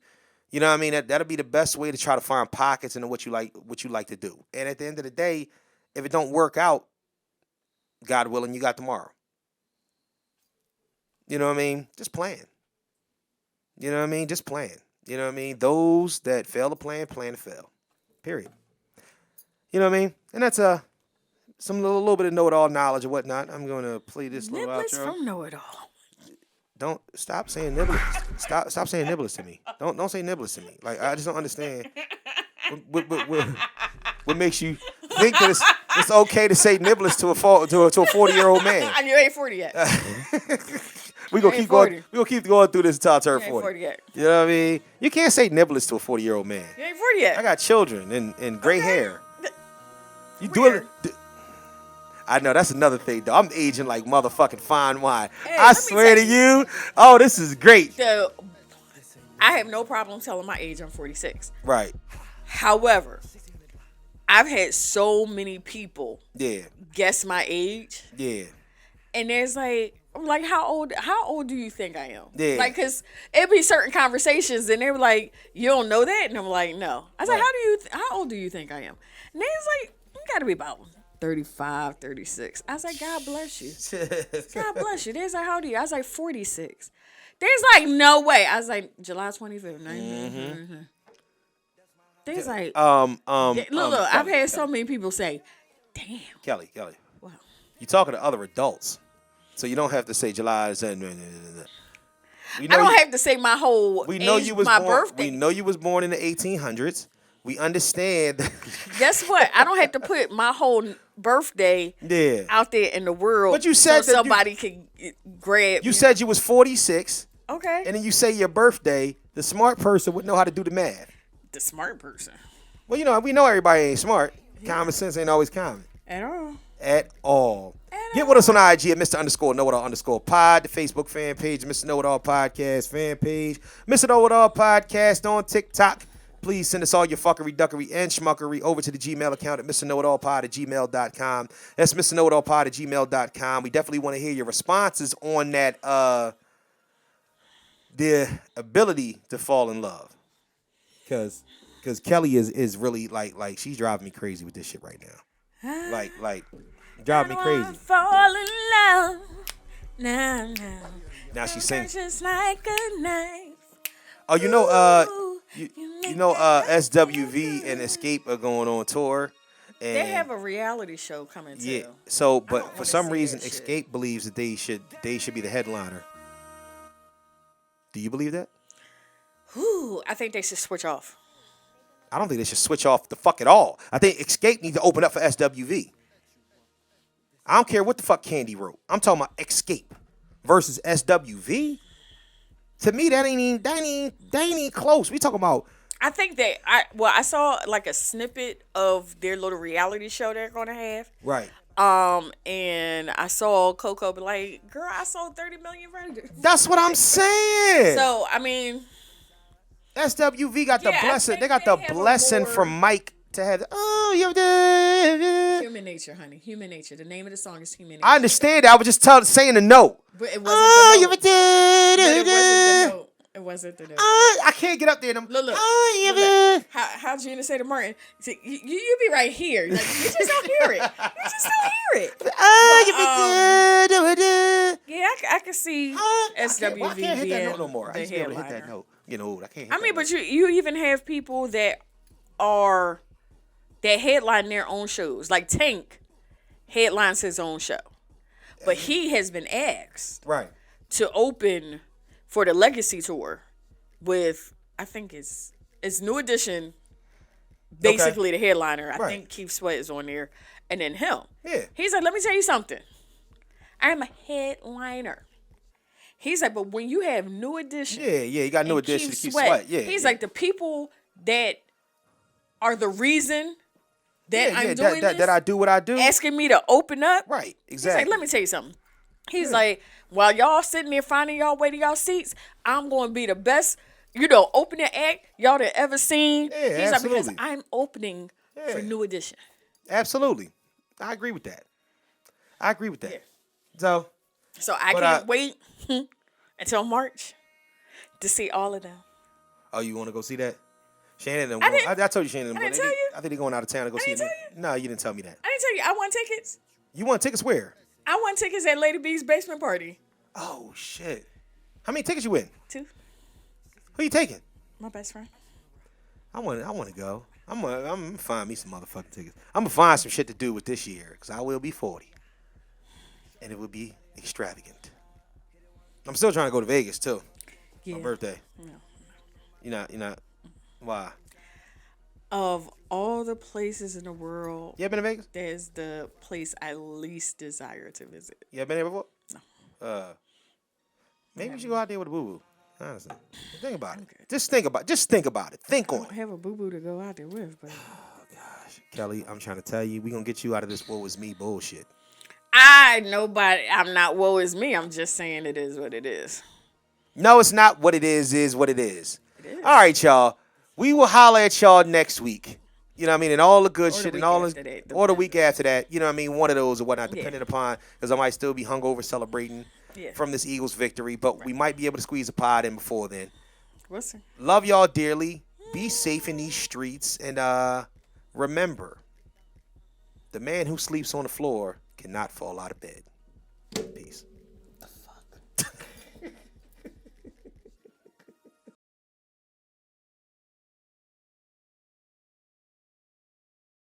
You know what I mean? That'll be the best way to try to find pockets into what you like to do. And at the end of the day, if it don't work out, God willing, you got tomorrow. You know what I mean? Just plan. You know what I mean? Just plan. You know what I mean? Those that fail to plan to fail. Period. You know what I mean? And that's some little bit of know-it-all knowledge or whatnot. I'm going to play this little Niblets outro. from KnowItAll. Don't stop saying nibblets. Stop saying nibblets to me. Don't say nibblets to me. Like, I just don't understand what makes you think that it's okay to say nibblets to a 40-year-old man. And you ain't 40 yet. We gonna keep going. We gonna keep going through this until I turn You ain't 40. 40 yet. You know what I mean? You can't say nibblets to a 40-year-old man. You ain't 40 yet. I got children and gray hair. You Weird. do it. I know that's another thing though. I'm aging like motherfucking fine wine. Hey, I let me swear to tell you. Oh, this is great. I have no problem telling my age. I'm 46. Right. However, I've had so many people Yeah. guess my age, Yeah. and there's like, I'm like, how old do you think I am? Yeah. Like, cause it'd be certain conversations, and they were like, you don't know that, and I'm like, no. I was like, Right. how old do you think I am? And they was like, you gotta be about 35, 36. I was like, God bless you. God bless you. They was like, how old are you? I was like, 46. There's like, no way. I was like, July 25th. Mm-hmm. There's like, look, I've had so many people say, damn. Kelly. Wow. You talking to other adults, so you don't have to say July. I don't have to say my whole We know age, you was my born. birthday. We know you was born in the 1800s. We understand. Guess what? I don't have to put my whole birthday Yeah. out there in the world. But you said so that somebody can grab. You said you was 46, okay. and then you say your birthday. The smart person would know how to do the math. The smart person. Well, you know, we know everybody ain't smart. Common sense ain't always common. At all. Get with us on IG at Mr_KnowItAll_pod, the Facebook fan page, Mr. Know-It-All Podcast fan page, Mr. Know-It-All Podcast on TikTok. Please send us all your fuckery, duckery, and schmuckery over to the Gmail account at MrKnowItAllPod@gmail.com. That's MrKnowItAllPod@gmail.com. We definitely want to hear your responses on that, the ability to fall in love. Because Kelly is really, like, she's driving me crazy with this shit right now. Like, driving me crazy. Fall in love. Now. Now she's singing. Just like a knife. Oh, you know, SWV and Escape are going on tour. And They have a reality show coming too. yeah. So, don't but for wanna some see reason, that shit. Escape believes that they should be the headliner. Do you believe that? Ooh, I think they should switch off. I don't think they should switch off the fuck at all. I think Escape needs to open up for SWV. I don't care what the fuck Candy wrote. I'm talking about Escape versus SWV. To me, that ain't even close. We talking about. I think that I saw like a snippet of their little reality show they're gonna have. Right. And I saw Coco be like, "Girl, I sold 30 million records." That's what I'm saying. So I mean, SWV got the Yeah, I blessing. think They got they the have a blessing more- from Mike to have. Oh, you. Human Nature, honey. Human Nature. The name of the song is Human Nature. I understand that. I was just saying the note. But it wasn't Oh, the you. note. But it wasn't the note. It wasn't the note. I can't get up there. And I'm, Look. Oh, Look. How Gina say to Martin? See, you be right here. Like, you just don't hear it. You just don't hear it. Yeah, I can see SWV I can't hit that being note no more. I the used to be able to hit that headliner. note. You know, I can't hit I mean, but you even have people that headline their own shows. Like Tank headlines his own show. But he has been asked Right. to open for the Legacy Tour with, I think it's New Edition, basically the headliner. I Right. think Keith Sweat is on there. And then him. Yeah. He's like, let me tell you something. I'm a headliner. He's like, but when you have New Edition. Yeah, you got New and Edition Keith to Keith Sweat. Yeah. He's yeah. like, the people that are the reason that Yeah, I'm yeah, doing this, that I do what I do. asking me to open up. Right, He's exactly. like, let me tell you something. He's like, while y'all sitting there finding y'all way to y'all seats, I'm going to be the best, opening act y'all that ever seen. Yeah, He's like, because absolutely. I'm opening for New Edition. Absolutely. I agree with that. Yeah. So I But, can't wait until March to see all of them. oh, you want to go see that? Shannon, didn't- I told you Shannon. I didn't tell you. I think they're going out of town to go see didn't it. tell you. No, you didn't tell me that. I didn't tell you, I won tickets. You want tickets where? I won tickets at Lady B's basement party. Oh shit! How many tickets you win? 2. Who you taking? My best friend. I want to go. I'm gonna find me some motherfucking tickets. I'm gonna find some shit to do with this year because I will be 40, and it will be extravagant. I'm still trying to go to Vegas too. Yeah. My birthday. No. You're not. Why? Of all the places in the world, You ever been to Vegas? that is the place I least desire to visit. You ever been there before? No. Maybe you should go out there with a boo boo. Honestly, think about it. Just think about it. Think I on don't it. have a boo boo to go out there with, but Kelly, I'm trying to tell you, we gonna get you out of this woe is me bullshit. I'm not woe is me. I'm just saying it is what it is. No, it's not what it is what it is. It is. All right, y'all. We will holler at y'all next week. You know what I mean? And all the good Or the shit and week all after that, or the week after that. You know what I mean? One of those or whatnot, Yeah. depending upon, because I might still be hungover celebrating Yeah. from this Eagles victory, but we might be able to squeeze a pod in before then. We'll see. Love y'all dearly. Be safe in these streets. And remember, the man who sleeps on the floor cannot fall out of bed. Peace.